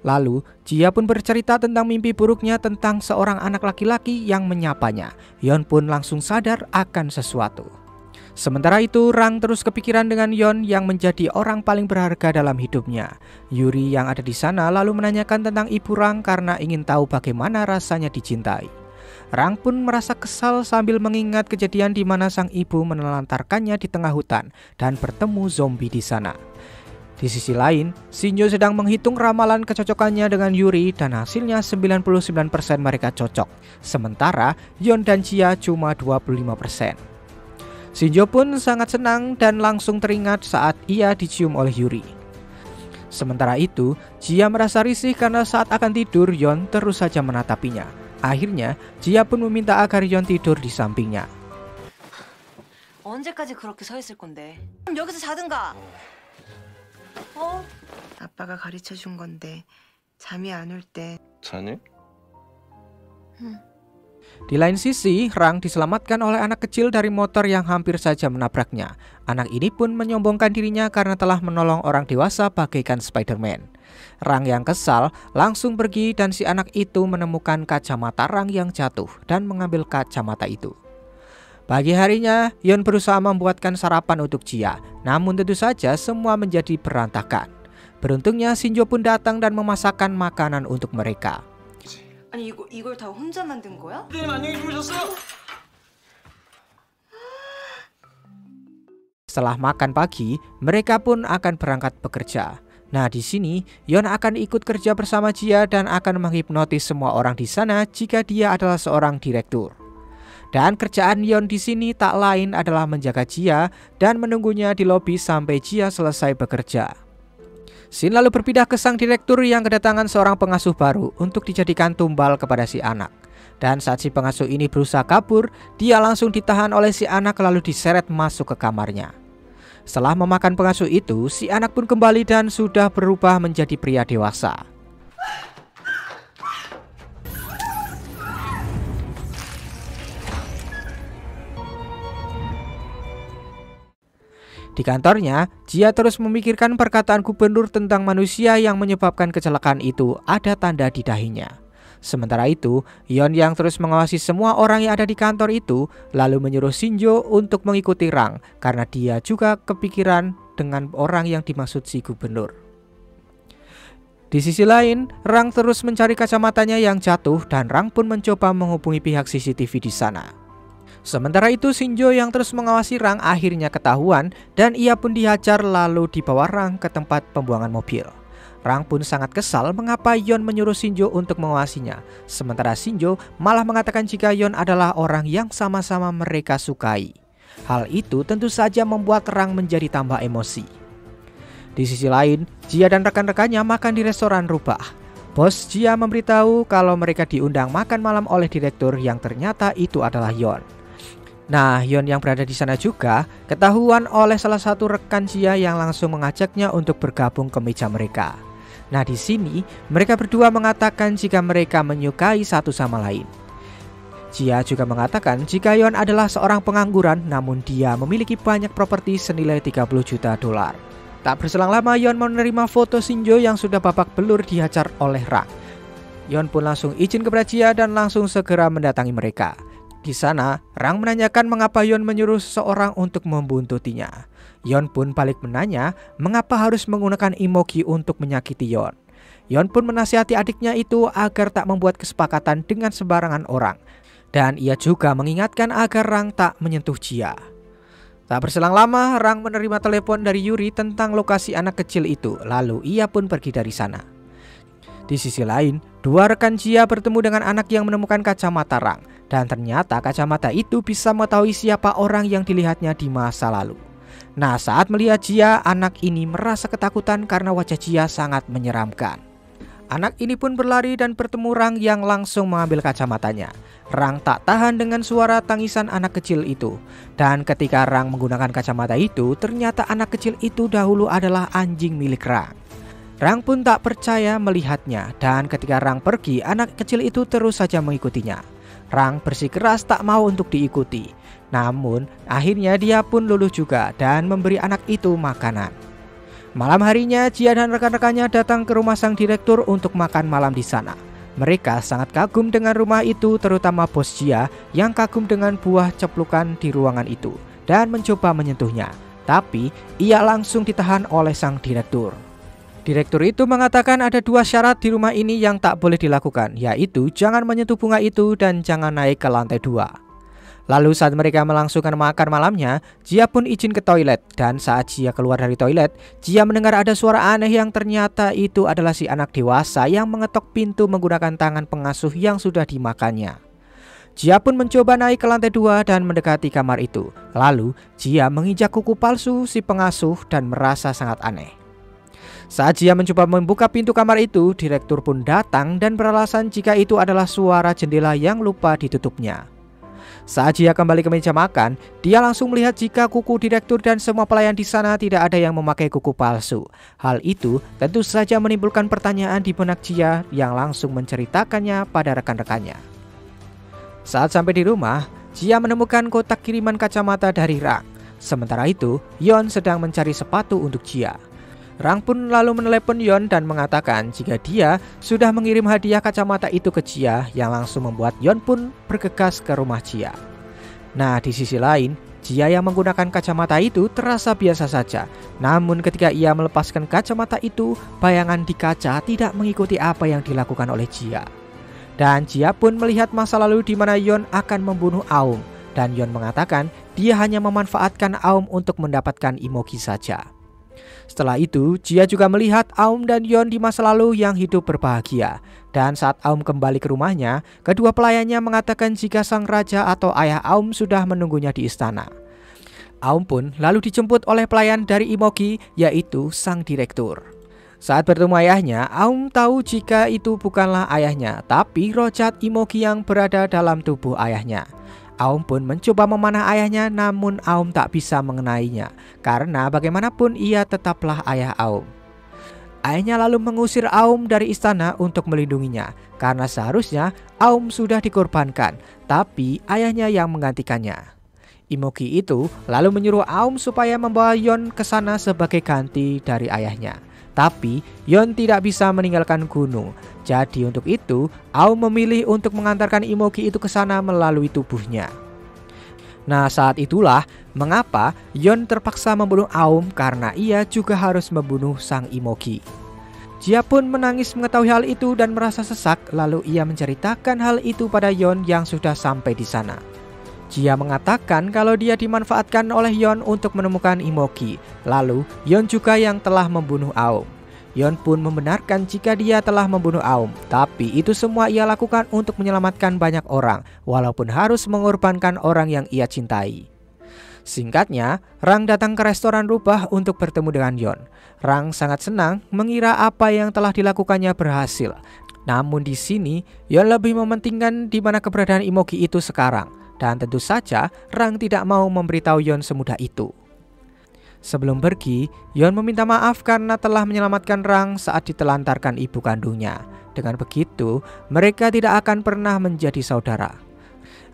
Lalu, Jia pun bercerita tentang mimpi buruknya tentang seorang anak laki-laki yang menyapanya. Yeon pun langsung sadar akan sesuatu. Sementara itu, Rang terus kepikiran dengan Yeon yang menjadi orang paling berharga dalam hidupnya. Yuri yang ada di sana lalu menanyakan tentang ibu Rang karena ingin tahu bagaimana rasanya dicintai. Rang pun merasa kesal sambil mengingat kejadian di mana sang ibu menelantarkannya di tengah hutan dan bertemu zombie di sana. Di sisi lain, Shinjo sedang menghitung ramalan kecocokannya dengan Yuri dan hasilnya 99% mereka cocok. Sementara Yeon dan Jia cuma 25%. Shinjo pun sangat senang dan langsung teringat saat ia dicium oleh Yuri. Sementara itu, Jia merasa risih karena saat akan tidur Yeon terus saja menatapinya. Akhirnya, Jia pun meminta agar Yeon tidur di sampingnya. 언제까지 그렇게 서 있을 건데? 그럼 여기서 자든가. 아빠가 가르쳐 준 건데 잠이 안 올 때. 자니? Di lain sisi, Rang diselamatkan oleh anak kecil dari motor yang hampir saja menabraknya. Anak ini pun menyombongkan dirinya karena telah menolong orang dewasa bagaikan Spider-Man. Rang yang kesal langsung pergi dan si anak itu menemukan kacamata Rang yang jatuh dan mengambil kacamata itu. Pagi harinya, Yeon berusaha membuatkan sarapan untuk Jia, namun tentu saja semua menjadi berantakan. Beruntungnya Shinjo pun datang dan memasakkan makanan untuk mereka. 아니 이걸 다 혼자 만든 거야? Setelah makan pagi, mereka pun akan berangkat bekerja. Nah, di sini Yeon akan ikut kerja bersama Jia dan akan menghipnotis semua orang di sana jika dia adalah seorang direktur. Dan kerjaan Yeon di sini tak lain adalah menjaga Jia dan menunggunya di lobi sampai Jia selesai bekerja. Shin lalu berpindah ke sang direktur yang kedatangan seorang pengasuh baru untuk dijadikan tumbal kepada si anak. Dan saat si pengasuh ini berusaha kabur, dia langsung ditahan oleh si anak lalu diseret masuk ke kamarnya. Setelah memakan pengasuh itu, si anak pun kembali dan sudah berubah menjadi pria dewasa. Di kantornya, Jia terus memikirkan perkataan gubernur tentang manusia yang menyebabkan kecelakaan itu ada tanda di dahinya. Sementara itu, Yeon yang terus mengawasi semua orang yang ada di kantor itu lalu menyuruh Shinjo untuk mengikuti Rang karena dia juga kepikiran dengan orang yang dimaksud si gubernur. Di sisi lain, Rang terus mencari kacamatanya yang jatuh dan Rang pun mencoba menghubungi pihak CCTV di sana. Sementara itu Shinjo yang terus mengawasi Rang akhirnya ketahuan dan ia pun dihajar lalu dibawa Rang ke tempat pembuangan mobil. Rang pun sangat kesal mengapa Yeon menyuruh Shinjo untuk mengawasinya. Sementara Shinjo malah mengatakan jika Yeon adalah orang yang sama-sama mereka sukai. Hal itu tentu saja membuat Rang menjadi tambah emosi. Di sisi lain, Jia dan rekan-rekannya makan di restoran rubah. Bos Jia memberitahu kalau mereka diundang makan malam oleh direktur yang ternyata itu adalah Yeon. Nah, Yeon yang berada di sana juga ketahuan oleh salah satu rekan Jia yang langsung mengajaknya untuk bergabung ke meja mereka. Nah, di sini mereka berdua mengatakan jika mereka menyukai satu sama lain. Jia juga mengatakan jika Yeon adalah seorang pengangguran namun dia memiliki banyak properti senilai 30 juta dolar. Tak berselang lama Yeon menerima foto Shinjo yang sudah babak belur dihajar oleh Rang. Yeon pun langsung izin kepada Jia dan langsung segera mendatangi mereka. Di sana, Rang menanyakan mengapa Yeon menyuruh seseorang untuk membuntutinya. Yeon pun balik menanya mengapa harus menggunakan emoji untuk menyakiti Yeon. Yeon pun menasihati adiknya itu agar tak membuat kesepakatan dengan sembarangan orang. Dan ia juga mengingatkan agar Rang tak menyentuh Jia. Tak berselang lama, Rang menerima telepon dari Yuri tentang lokasi anak kecil itu. Lalu ia pun pergi dari sana. Di sisi lain, dua rekan Jia bertemu dengan anak yang menemukan kacamata Rang. Dan ternyata kacamata itu bisa mengetahui siapa orang yang dilihatnya di masa lalu. Nah, saat melihat Jia, anak ini merasa ketakutan karena wajah Jia sangat menyeramkan. Anak ini pun berlari dan bertemu Rang yang langsung mengambil kacamatanya. Rang tak tahan dengan suara tangisan anak kecil itu. Dan ketika Rang menggunakan kacamata itu, ternyata anak kecil itu dahulu adalah anjing milik Rang. Rang pun tak percaya melihatnya, dan ketika Rang pergi, anak kecil itu terus saja mengikutinya. Rang bersikeras tak mau untuk diikuti. Namun akhirnya dia pun luluh juga dan memberi anak itu makanan. Malam harinya Jia dan rekan-rekannya datang ke rumah sang direktur untuk makan malam di sana. Mereka sangat kagum dengan rumah itu, terutama bos Jia yang kagum dengan buah ceplukan di ruangan itu dan mencoba menyentuhnya. Tapi ia langsung ditahan oleh sang direktur. Direktur itu mengatakan ada dua syarat di rumah ini yang tak boleh dilakukan, yaitu jangan menyentuh bunga itu dan jangan naik ke lantai 2. Lalu saat mereka melangsungkan makan malamnya, Jia pun izin ke toilet. Dan saat Jia keluar dari toilet, Jia mendengar ada suara aneh yang ternyata itu adalah si anak dewasa yang mengetok pintu menggunakan tangan pengasuh yang sudah dimakannya. Jia pun mencoba naik ke lantai 2 dan mendekati kamar itu. Lalu Jia menginjak kuku palsu si pengasuh dan merasa sangat aneh. Saat Jia mencoba membuka pintu kamar itu, direktur pun datang dan beralasan jika itu adalah suara jendela yang lupa ditutupnya. Saat Jia kembali ke meja makan, dia langsung melihat jika kuku direktur dan semua pelayan di sana tidak ada yang memakai kuku palsu. Hal itu tentu saja menimbulkan pertanyaan di benak Jia yang langsung menceritakannya pada rekan-rekannya. Saat sampai di rumah, Jia menemukan kotak kiriman kacamata dari Rang. Sementara itu, Yeon sedang mencari sepatu untuk Jia. Rang pun lalu menelepon Yeon dan mengatakan jika dia sudah mengirim hadiah kacamata itu ke Jia, yang langsung membuat Yeon pun bergegas ke rumah Jia. Nah, di sisi lain, Jia yang menggunakan kacamata itu terasa biasa saja. Namun ketika ia melepaskan kacamata itu, bayangan di kaca tidak mengikuti apa yang dilakukan oleh Jia. Dan Jia pun melihat masa lalu di mana Yeon akan membunuh Aum. Dan Yeon mengatakan dia hanya memanfaatkan Aum untuk mendapatkan emoji saja. Setelah itu, Jia juga melihat Aum dan Yeon di masa lalu yang hidup berbahagia. Dan saat Aum kembali ke rumahnya, kedua pelayannya mengatakan jika sang raja atau ayah Aum sudah menunggunya di istana. Aum pun lalu dijemput oleh pelayan dari Imogi, yaitu sang direktur. Saat bertemu ayahnya, Aum tahu jika itu bukanlah ayahnya, tapi Rojat Imogi yang berada dalam tubuh ayahnya. Aum pun mencoba memanah ayahnya, namun Aum tak bisa mengenainya karena bagaimanapun ia tetaplah ayah Aum. Ayahnya lalu mengusir Aum dari istana untuk melindunginya karena seharusnya Aum sudah dikorbankan, tapi ayahnya yang menggantikannya. Imogi itu lalu menyuruh Aum supaya membawa Yeon ke sana sebagai ganti dari ayahnya. Tapi Yeon tidak bisa meninggalkan gunung. Jadi untuk itu Aum memilih untuk mengantarkan Imogi itu ke sana melalui tubuhnya. Nah, saat itulah mengapa Yeon terpaksa membunuh Aum karena ia juga harus membunuh sang Imogi. Jia pun menangis mengetahui hal itu dan merasa sesak, lalu ia menceritakan hal itu pada Yeon yang sudah sampai di sana. Jia mengatakan kalau dia dimanfaatkan oleh Yeon untuk menemukan Imogi. Lalu Yeon juga yang telah membunuh Aum. Yeon pun membenarkan jika dia telah membunuh Aum, tapi itu semua ia lakukan untuk menyelamatkan banyak orang, walaupun harus mengorbankan orang yang ia cintai. Singkatnya, Rang datang ke restoran rubah untuk bertemu dengan Yeon. Rang sangat senang mengira apa yang telah dilakukannya berhasil. Namun di sini, Yeon lebih mementingkan di mana keberadaan Imogi itu sekarang. Dan tentu saja, Rang tidak mau memberitahu Yeon semudah itu. Sebelum pergi, Yeon meminta maaf karena telah menyelamatkan Rang saat ditelantarkan ibu kandungnya. Dengan begitu, mereka tidak akan pernah menjadi saudara.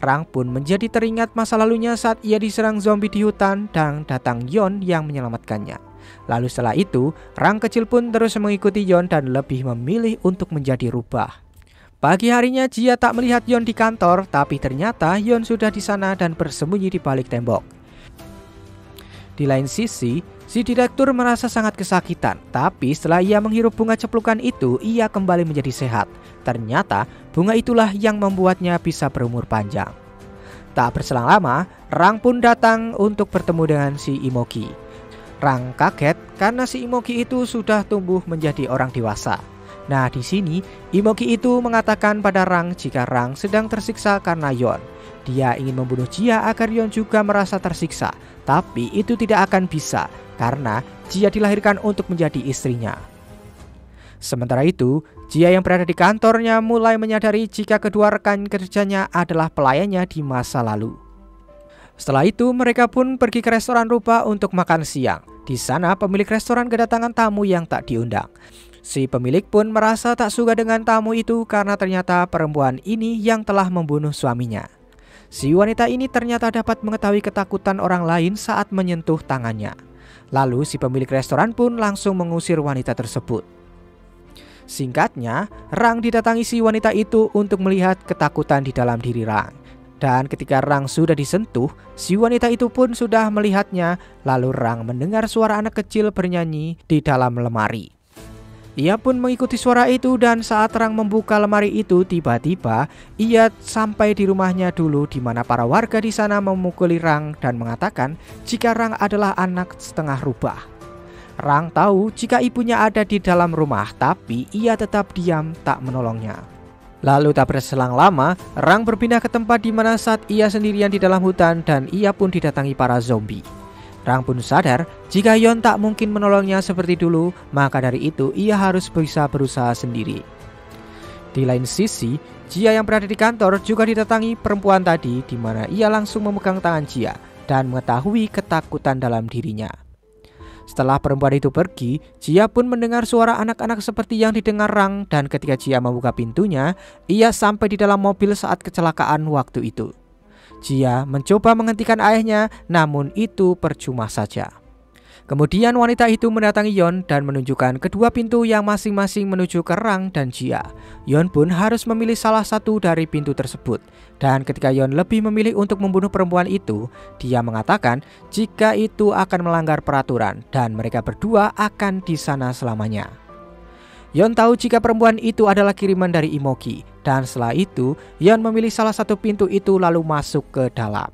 Rang pun menjadi teringat masa lalunya saat ia diserang zombie di hutan dan datang Yeon yang menyelamatkannya. Lalu setelah itu, Rang kecil pun terus mengikuti Yeon dan lebih memilih untuk menjadi rubah. Pagi harinya Jia tak melihat Yeon di kantor, tapi ternyata Yeon sudah di sana dan bersembunyi di balik tembok. Di lain sisi, si direktur merasa sangat kesakitan, tapi setelah ia menghirup bunga ceplukan itu, ia kembali menjadi sehat. Ternyata bunga itulah yang membuatnya bisa berumur panjang. Tak berselang lama, Rang pun datang untuk bertemu dengan si Imogi. Rang kaget karena si Imogi itu sudah tumbuh menjadi orang dewasa. Nah, di sini Imogi itu mengatakan pada Rang jika Rang sedang tersiksa karena Yeon. Dia ingin membunuh Jia agar Yeon juga merasa tersiksa, tapi itu tidak akan bisa karena Jia dilahirkan untuk menjadi istrinya. Sementara itu, Jia yang berada di kantornya mulai menyadari jika kedua rekan kerjanya adalah pelayannya di masa lalu. Setelah itu, mereka pun pergi ke restoran rubah untuk makan siang. Di sana, pemilik restoran kedatangan tamu yang tak diundang. Si pemilik pun merasa tak suka dengan tamu itu karena ternyata perempuan ini yang telah membunuh suaminya. Si wanita ini ternyata dapat mengetahui ketakutan orang lain saat menyentuh tangannya. Lalu si pemilik restoran pun langsung mengusir wanita tersebut. Singkatnya, Rang didatangi si wanita itu untuk melihat ketakutan di dalam diri Rang. Dan ketika Rang sudah disentuh, si wanita itu pun sudah melihatnya. Lalu Rang mendengar suara anak kecil bernyanyi di dalam lemari. Ia pun mengikuti suara itu dan saat Rang membuka lemari itu, tiba-tiba ia sampai di rumahnya dulu di mana para warga di sana memukuli Rang dan mengatakan jika Rang adalah anak setengah rubah. Rang tahu jika ibunya ada di dalam rumah, tapi ia tetap diam tak menolongnya. Lalu tak berselang lama, Rang berpindah ke tempat di mana saat ia sendirian di dalam hutan dan ia pun didatangi para zombie. Rang pun sadar jika Yeon tak mungkin menolongnya seperti dulu, maka dari itu ia harus bisa berusaha sendiri. Di lain sisi, Jia yang berada di kantor juga didatangi perempuan tadi di mana ia langsung memegang tangan Jia dan mengetahui ketakutan dalam dirinya. Setelah perempuan itu pergi, Jia pun mendengar suara anak-anak seperti yang didengar Rang dan ketika Jia membuka pintunya, ia sampai di dalam mobil saat kecelakaan waktu itu. Jia mencoba menghentikan ayahnya, namun itu percuma saja. Kemudian wanita itu mendatangi Yeon dan menunjukkan kedua pintu yang masing-masing menuju ke Rang dan Jia. Yeon pun harus memilih salah satu dari pintu tersebut. Dan ketika Yeon lebih memilih untuk membunuh perempuan itu, dia mengatakan jika itu akan melanggar peraturan dan mereka berdua akan di sana selamanya. Yeon tahu jika perempuan itu adalah kiriman dari Imogi, dan setelah itu Yeon memilih salah satu pintu itu lalu masuk ke dalam.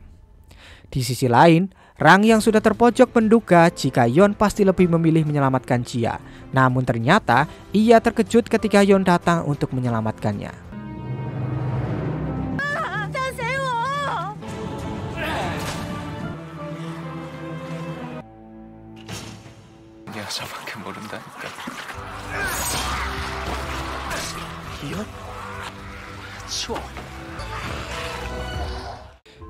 Di sisi lain, Rang yang sudah terpojok menduga jika Yeon pasti lebih memilih menyelamatkan Jia. Namun ternyata ia terkejut ketika Yeon datang untuk menyelamatkannya. 여자밖에 모른다니까.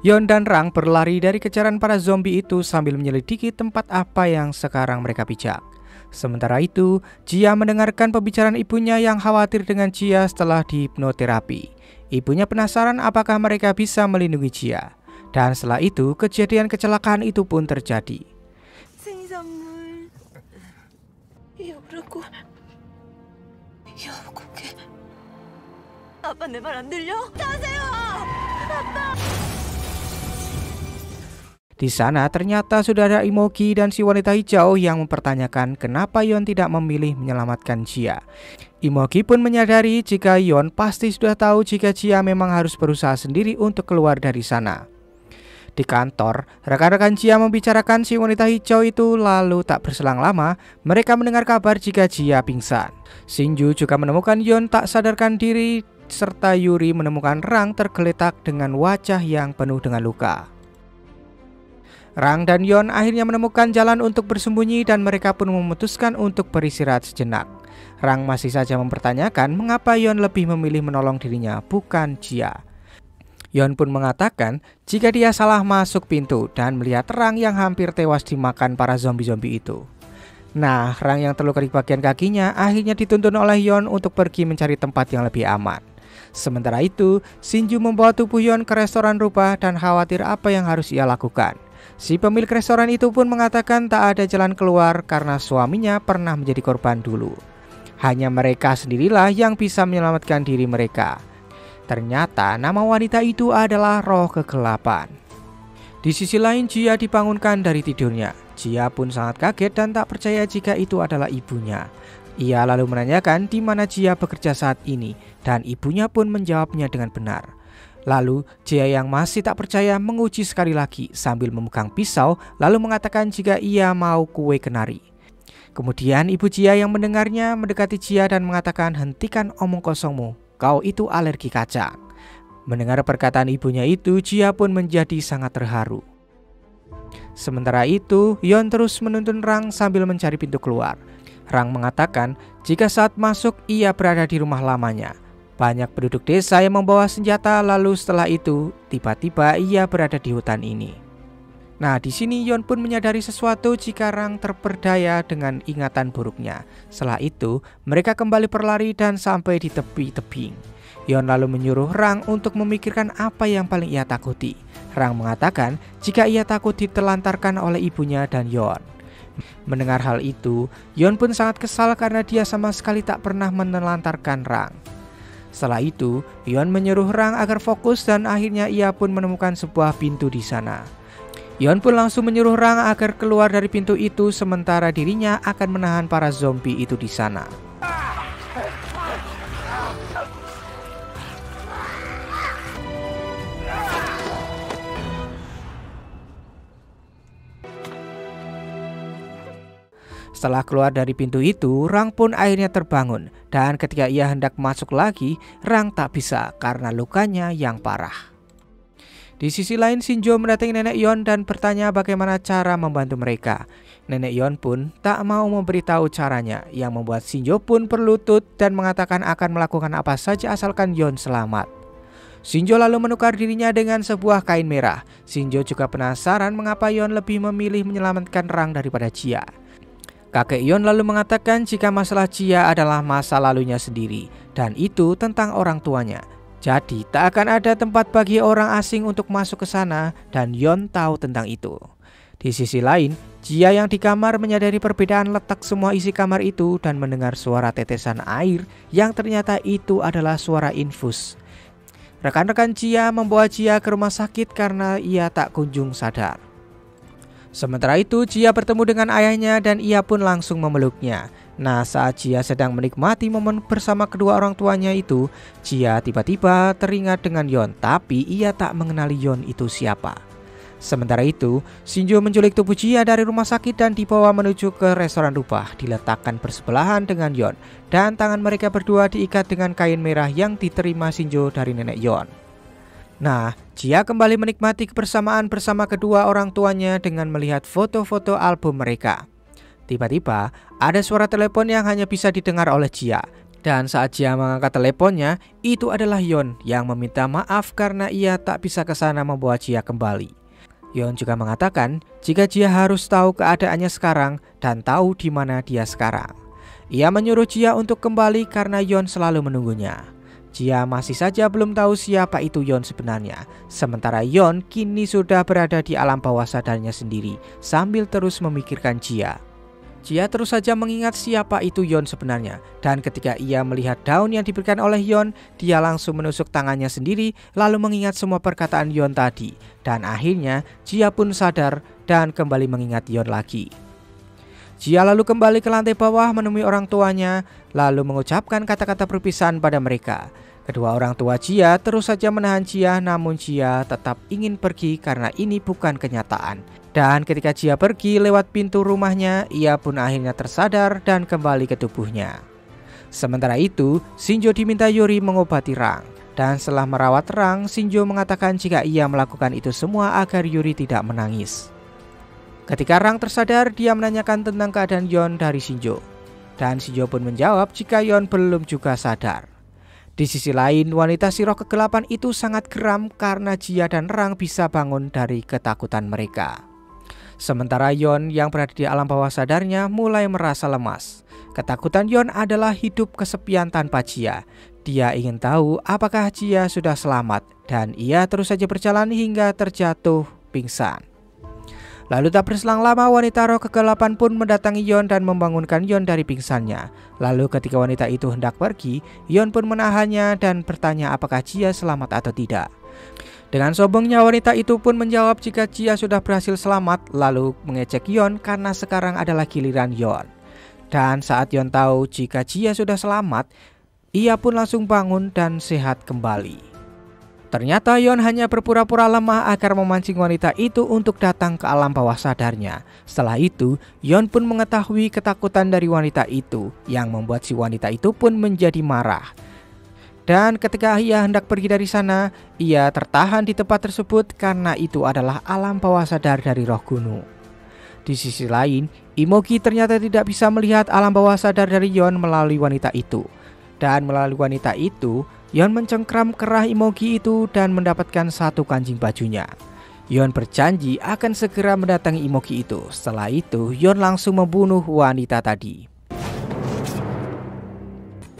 Yeon dan Rang berlari dari kejaran para zombie itu sambil menyelidiki tempat apa yang sekarang mereka pijak. Sementara itu, Jia mendengarkan pembicaraan ibunya yang khawatir dengan Jia setelah dihipnoterapi. Ibunya penasaran apakah mereka bisa melindungi Jia. Dan setelah itu, kejadian kecelakaan itu pun terjadi. 생선물 여보라고 여보게 아빠 내 말 안 들려? 가세요! Di sana ternyata sudah ada Imogi dan si wanita hijau yang mempertanyakan kenapa Yeon tidak memilih menyelamatkan Jia. Imogi pun menyadari jika Yeon pasti sudah tahu jika Jia memang harus berusaha sendiri untuk keluar dari sana. Di kantor, rekan-rekan Jia membicarakan si wanita hijau itu, lalu tak berselang lama mereka mendengar kabar jika Jia pingsan. Shinju juga menemukan Yeon tak sadarkan diri, serta Yuri menemukan Rang tergeletak dengan wajah yang penuh dengan luka. Rang dan Yeon akhirnya menemukan jalan untuk bersembunyi dan mereka pun memutuskan untuk beristirahat sejenak. Rang masih saja mempertanyakan mengapa Yeon lebih memilih menolong dirinya, bukan Jia. Yeon pun mengatakan jika dia salah masuk pintu dan melihat Rang yang hampir tewas dimakan para zombie-zombie itu. Nah, Rang yang terluka di bagian kakinya akhirnya dituntun oleh Yeon untuk pergi mencari tempat yang lebih aman. Sementara itu, Shinju membawa tubuh Yeon ke restoran rubah dan khawatir apa yang harus ia lakukan. Si pemilik restoran itu pun mengatakan tak ada jalan keluar karena suaminya pernah menjadi korban dulu. Hanya mereka sendirilah yang bisa menyelamatkan diri mereka. Ternyata nama wanita itu adalah roh kegelapan. Di sisi lain, Jia dibangunkan dari tidurnya. Jia pun sangat kaget dan tak percaya jika itu adalah ibunya. Ia lalu menanyakan di mana Jia bekerja saat ini dan ibunya pun menjawabnya dengan benar. Lalu Jia yang masih tak percaya menguji sekali lagi sambil memegang pisau lalu mengatakan jika ia mau kue kenari. Kemudian ibu Jia yang mendengarnya mendekati Jia dan mengatakan, hentikan omong kosongmu. Kau itu alergi kacang. Mendengar perkataan ibunya itu, Jia pun menjadi sangat terharu. Sementara itu, Yeon terus menuntun Rang sambil mencari pintu keluar. Rang mengatakan jika saat masuk ia berada di rumah lamanya. Banyak penduduk desa yang membawa senjata, lalu setelah itu tiba-tiba ia berada di hutan ini. Nah, di sini Yeon pun menyadari sesuatu jika Rang terperdaya dengan ingatan buruknya. Setelah itu, mereka kembali berlari dan sampai di tepi tebing. Yeon lalu menyuruh Rang untuk memikirkan apa yang paling ia takuti. Rang mengatakan jika ia takut ditelantarkan oleh ibunya dan Yeon. Mendengar hal itu, Yeon pun sangat kesal karena dia sama sekali tak pernah menelantarkan Rang. Setelah itu, Yeon menyuruh Rang agar fokus dan akhirnya ia pun menemukan sebuah pintu di sana. Yeon pun langsung menyuruh Rang agar keluar dari pintu itu sementara dirinya akan menahan para zombie itu di sana. Setelah keluar dari pintu itu, Rang pun akhirnya terbangun dan ketika ia hendak masuk lagi, Rang tak bisa karena lukanya yang parah. Di sisi lain, Shinjo mendatangi nenek Yeon dan bertanya bagaimana cara membantu mereka. Nenek Yeon pun tak mau memberitahu caranya, yang membuat Shinjo pun berlutut dan mengatakan akan melakukan apa saja asalkan Yeon selamat. Shinjo lalu menukar dirinya dengan sebuah kain merah. Shinjo juga penasaran mengapa Yeon lebih memilih menyelamatkan Rang daripada Jia. Kakek Yeon lalu mengatakan jika masalah Jia adalah masa lalunya sendiri dan itu tentang orang tuanya. Jadi tak akan ada tempat bagi orang asing untuk masuk ke sana dan Yeon tahu tentang itu. Di sisi lain, Jia yang di kamar menyadari perbedaan letak semua isi kamar itu dan mendengar suara tetesan air yang ternyata itu adalah suara infus. Rekan-rekan Jia membawa Jia ke rumah sakit karena ia tak kunjung sadar. Sementara itu, Jia bertemu dengan ayahnya dan ia pun langsung memeluknya. Nah, saat Jia sedang menikmati momen bersama kedua orang tuanya itu, Jia tiba-tiba teringat dengan Yeon, tapi ia tak mengenali Yeon itu siapa. Sementara itu, Shinjo menculik tubuh Jia dari rumah sakit dan dibawa menuju ke restoran rubah, diletakkan bersebelahan dengan Yeon, dan tangan mereka berdua diikat dengan kain merah yang diterima Shinjo dari nenek Yeon. Nah, Jia kembali menikmati kebersamaan bersama kedua orang tuanya dengan melihat foto-foto album mereka. Tiba-tiba, ada suara telepon yang hanya bisa didengar oleh Jia. Dan saat Jia mengangkat teleponnya, itu adalah Yeon yang meminta maaf karena ia tak bisa ke sana membawa Jia kembali. Yeon juga mengatakan jika Jia harus tahu keadaannya sekarang dan tahu di mana dia sekarang. Ia menyuruh Jia untuk kembali karena Yeon selalu menunggunya. Jia masih saja belum tahu siapa itu Yeon sebenarnya. Sementara Yeon kini sudah berada di alam bawah sadarnya sendiri sambil terus memikirkan Jia. Jia terus saja mengingat siapa itu Yeon sebenarnya. Dan ketika ia melihat daun yang diberikan oleh Yeon, dia langsung menusuk tangannya sendiri lalu mengingat semua perkataan Yeon tadi. Dan akhirnya Jia pun sadar dan kembali mengingat Yeon lagi. Jia lalu kembali ke lantai bawah menemui orang tuanya lalu mengucapkan kata-kata perpisahan pada mereka. Kedua orang tua Jia terus saja menahan Jia, namun Jia tetap ingin pergi karena ini bukan kenyataan. Dan ketika Jia pergi lewat pintu rumahnya, ia pun akhirnya tersadar dan kembali ke tubuhnya. Sementara itu, Shinjo diminta Yuri mengobati Rang. Dan setelah merawat Rang, Shinjo mengatakan jika ia melakukan itu semua agar Yuri tidak menangis. Ketika Rang tersadar, dia menanyakan tentang keadaan Yeon dari Shinjo. Dan Shinjo pun menjawab jika Yeon belum juga sadar. Di sisi lain, wanita si roh kegelapan itu sangat geram karena Jia dan Rang bisa bangun dari ketakutan mereka. Sementara Yeon yang berada di alam bawah sadarnya mulai merasa lemas. Ketakutan Yeon adalah hidup kesepian tanpa Jia. Dia ingin tahu apakah Jia sudah selamat dan ia terus saja berjalan hingga terjatuh pingsan. Lalu tak berselang lama wanita roh kegelapan pun mendatangi Yeon dan membangunkan Yeon dari pingsannya. Lalu ketika wanita itu hendak pergi, Yeon pun menahannya dan bertanya apakah Jia selamat atau tidak. Dengan sombongnya wanita itu pun menjawab jika Jia sudah berhasil selamat, lalu mengejek Yeon karena sekarang adalah giliran Yeon. Dan saat Yeon tahu jika Jia sudah selamat, ia pun langsung bangun dan sehat kembali. Ternyata Yeon hanya berpura-pura lemah agar memancing wanita itu untuk datang ke alam bawah sadarnya. Setelah itu, Yeon pun mengetahui ketakutan dari wanita itu yang membuat si wanita itu pun menjadi marah. Dan ketika ia hendak pergi dari sana, ia tertahan di tempat tersebut karena itu adalah alam bawah sadar dari roh gunung. Di sisi lain, Imogi ternyata tidak bisa melihat alam bawah sadar dari Yeon melalui wanita itu. Dan melalui wanita itu, Yeon mencengkram kerah Imogi itu dan mendapatkan satu kancing bajunya. Yeon berjanji akan segera mendatangi Imogi itu. Setelah itu, Yeon langsung membunuh wanita tadi.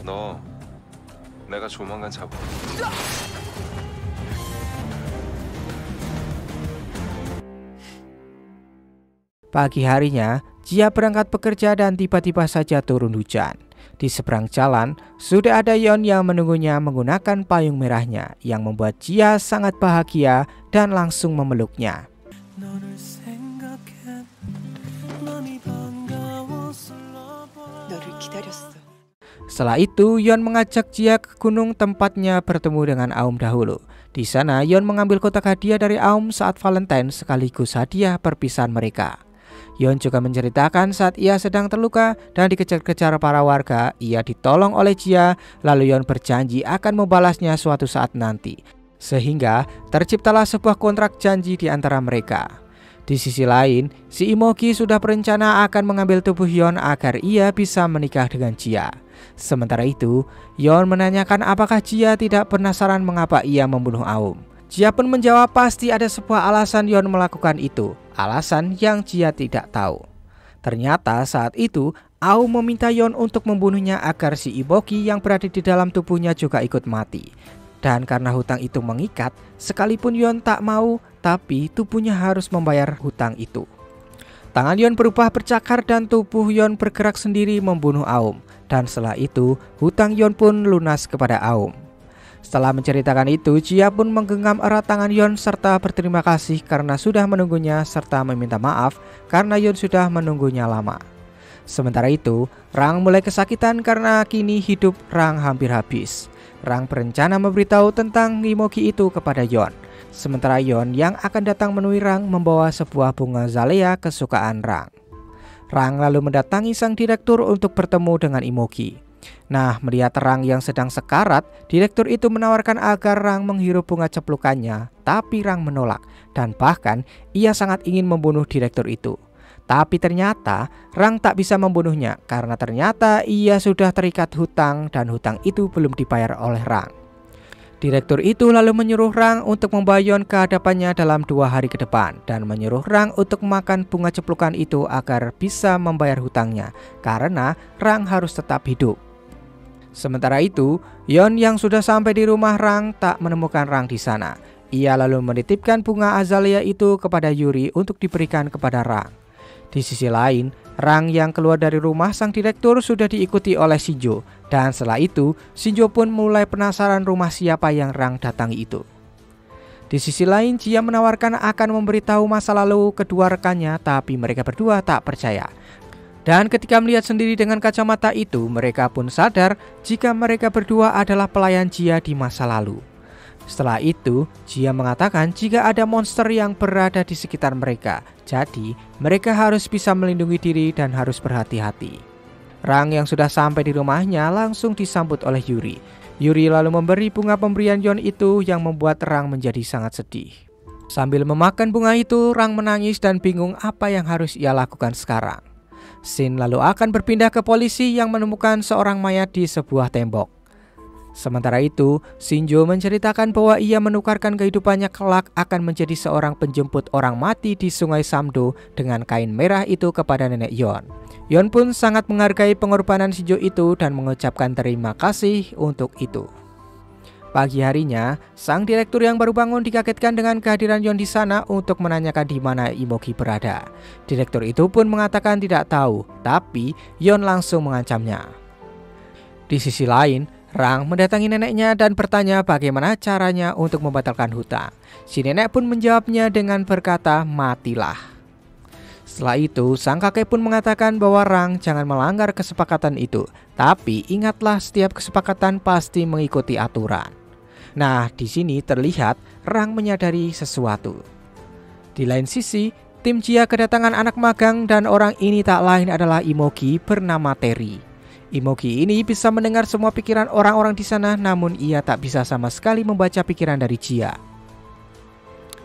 너 내가 조만간 잡을. Pagi harinya, Jia berangkat bekerja dan tiba-tiba saja turun hujan. Di seberang jalan, sudah ada Yeon yang menunggunya menggunakan payung merahnya yang membuat Jia sangat bahagia dan langsung memeluknya. 너를 기다렸어. Setelah itu, Yeon mengajak Jia ke gunung tempatnya bertemu dengan Aum dahulu. Di sana, Yeon mengambil kotak hadiah dari Aum saat Valentine sekaligus hadiah perpisahan mereka. Yeon juga menceritakan saat ia sedang terluka dan dikejar-kejar para warga, ia ditolong oleh Jia, lalu Yeon berjanji akan membalasnya suatu saat nanti. Sehingga terciptalah sebuah kontrak janji di antara mereka. Di sisi lain, si Imogi sudah berencana akan mengambil tubuh Yeon agar ia bisa menikah dengan Jia. Sementara itu, Yeon menanyakan apakah Jia tidak penasaran mengapa ia membunuh Aum. Jia pun menjawab pasti ada sebuah alasan Yeon melakukan itu, alasan yang Jia tidak tahu. Ternyata saat itu, Aum meminta Yeon untuk membunuhnya agar si Imogi yang berada di dalam tubuhnya juga ikut mati. Dan karena hutang itu mengikat, sekalipun Yeon tak mau, tapi tubuhnya harus membayar hutang itu. Tangan Yeon berubah bercakar dan tubuh Yeon bergerak sendiri membunuh Aum. Dan setelah itu, hutang Yeon pun lunas kepada Aum. Setelah menceritakan itu, Jia pun menggenggam erat tangan Yeon serta berterima kasih karena sudah menunggunya serta meminta maaf karena Yeon sudah menunggunya lama. Sementara itu, Rang mulai kesakitan karena kini hidup Rang hampir habis. Rang berencana memberitahu tentang Imogi itu kepada Yeon. Sementara Yeon yang akan datang menemui Rang membawa sebuah bunga zalea kesukaan Rang. Rang lalu mendatangi sang direktur untuk bertemu dengan Imogi. Nah, melihat Rang yang sedang sekarat, direktur itu menawarkan agar Rang menghirup bunga ceplukannya, tapi Rang menolak dan bahkan ia sangat ingin membunuh direktur itu. Tapi ternyata Rang tak bisa membunuhnya karena ternyata ia sudah terikat hutang dan hutang itu belum dibayar oleh Rang. Direktur itu lalu menyuruh Rang untuk membawa Yeon ke hadapannya dalam 2 hari ke depan dan menyuruh Rang untuk makan bunga ceplukan itu agar bisa membayar hutangnya karena Rang harus tetap hidup. Sementara itu, Yeon yang sudah sampai di rumah Rang tak menemukan Rang di sana. Ia lalu menitipkan bunga azalea itu kepada Yuri untuk diberikan kepada Rang. Di sisi lain, Rang yang keluar dari rumah sang direktur sudah diikuti oleh Shinjo. Dan setelah itu, Shinjo pun mulai penasaran rumah siapa yang Rang datangi itu. Di sisi lain, Jia menawarkan akan memberitahu masa lalu kedua rekannya, tapi mereka berdua tak percaya. Dan ketika melihat sendiri dengan kacamata itu, mereka pun sadar jika mereka berdua adalah pelayan Jia di masa lalu. Setelah itu, Jia mengatakan jika ada monster yang berada di sekitar mereka, jadi mereka harus bisa melindungi diri dan harus berhati-hati. Rang yang sudah sampai di rumahnya langsung disambut oleh Yuri. Yuri lalu memberi bunga pemberian Yeon itu yang membuat Rang menjadi sangat sedih. Sambil memakan bunga itu, Rang menangis dan bingung apa yang harus ia lakukan sekarang. Shin lalu akan berpindah ke polisi yang menemukan seorang mayat di sebuah tembok. Sementara itu, Shinjo menceritakan bahwa ia menukarkan kehidupannya kelak akan menjadi seorang penjemput orang mati di sungai Samdo dengan kain merah itu kepada nenek Yeon. Yeon pun sangat menghargai pengorbanan Shinjo itu dan mengucapkan terima kasih untuk itu. Pagi harinya, sang direktur yang baru bangun dikagetkan dengan kehadiran Yeon di sana untuk menanyakan di mana Imogi berada. Direktur itu pun mengatakan tidak tahu, tapi Yeon langsung mengancamnya. Di sisi lain, Rang mendatangi neneknya dan bertanya bagaimana caranya untuk membatalkan hutang. Si nenek pun menjawabnya dengan berkata, "Matilah." Setelah itu, sang kakek pun mengatakan bahwa Rang jangan melanggar kesepakatan itu, tapi ingatlah setiap kesepakatan pasti mengikuti aturan. Nah, di sini terlihat Rang menyadari sesuatu. Di lain sisi, tim Jia kedatangan anak magang dan orang ini tak lain adalah Imogi bernama Terry. Imogi ini bisa mendengar semua pikiran orang-orang di sana, namun ia tak bisa sama sekali membaca pikiran dari Jia.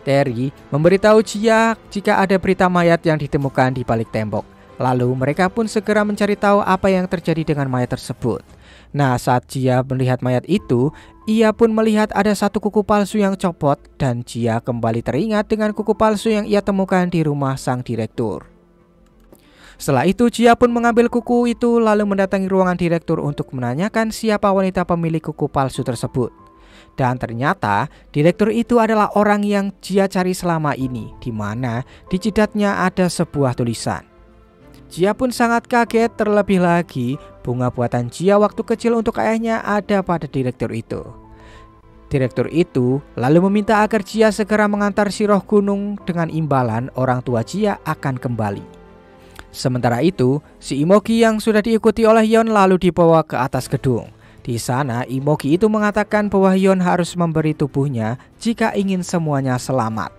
Terry memberitahu Jia jika ada berita mayat yang ditemukan di balik tembok. Lalu mereka pun segera mencari tahu apa yang terjadi dengan mayat tersebut. Nah, saat Jia melihat mayat itu, ia pun melihat ada satu kuku palsu yang copot dan Jia kembali teringat dengan kuku palsu yang ia temukan di rumah sang direktur. Setelah itu, Jia pun mengambil kuku itu lalu mendatangi ruangan direktur untuk menanyakan siapa wanita pemilik kuku palsu tersebut. Dan ternyata direktur itu adalah orang yang Jia cari selama ini, di mana di jidatnya ada sebuah tulisan. Jia pun sangat kaget, terlebih lagi bunga buatan Jia waktu kecil untuk ayahnya ada pada direktur itu. Direktur itu lalu meminta agar Jia segera mengantar si roh gunung dengan imbalan orang tua Jia akan kembali. Sementara itu, si Imogi yang sudah diikuti oleh Yeon lalu dibawa ke atas gedung. Di sana, Imogi itu mengatakan bahwa Yeon harus memberi tubuhnya jika ingin semuanya selamat.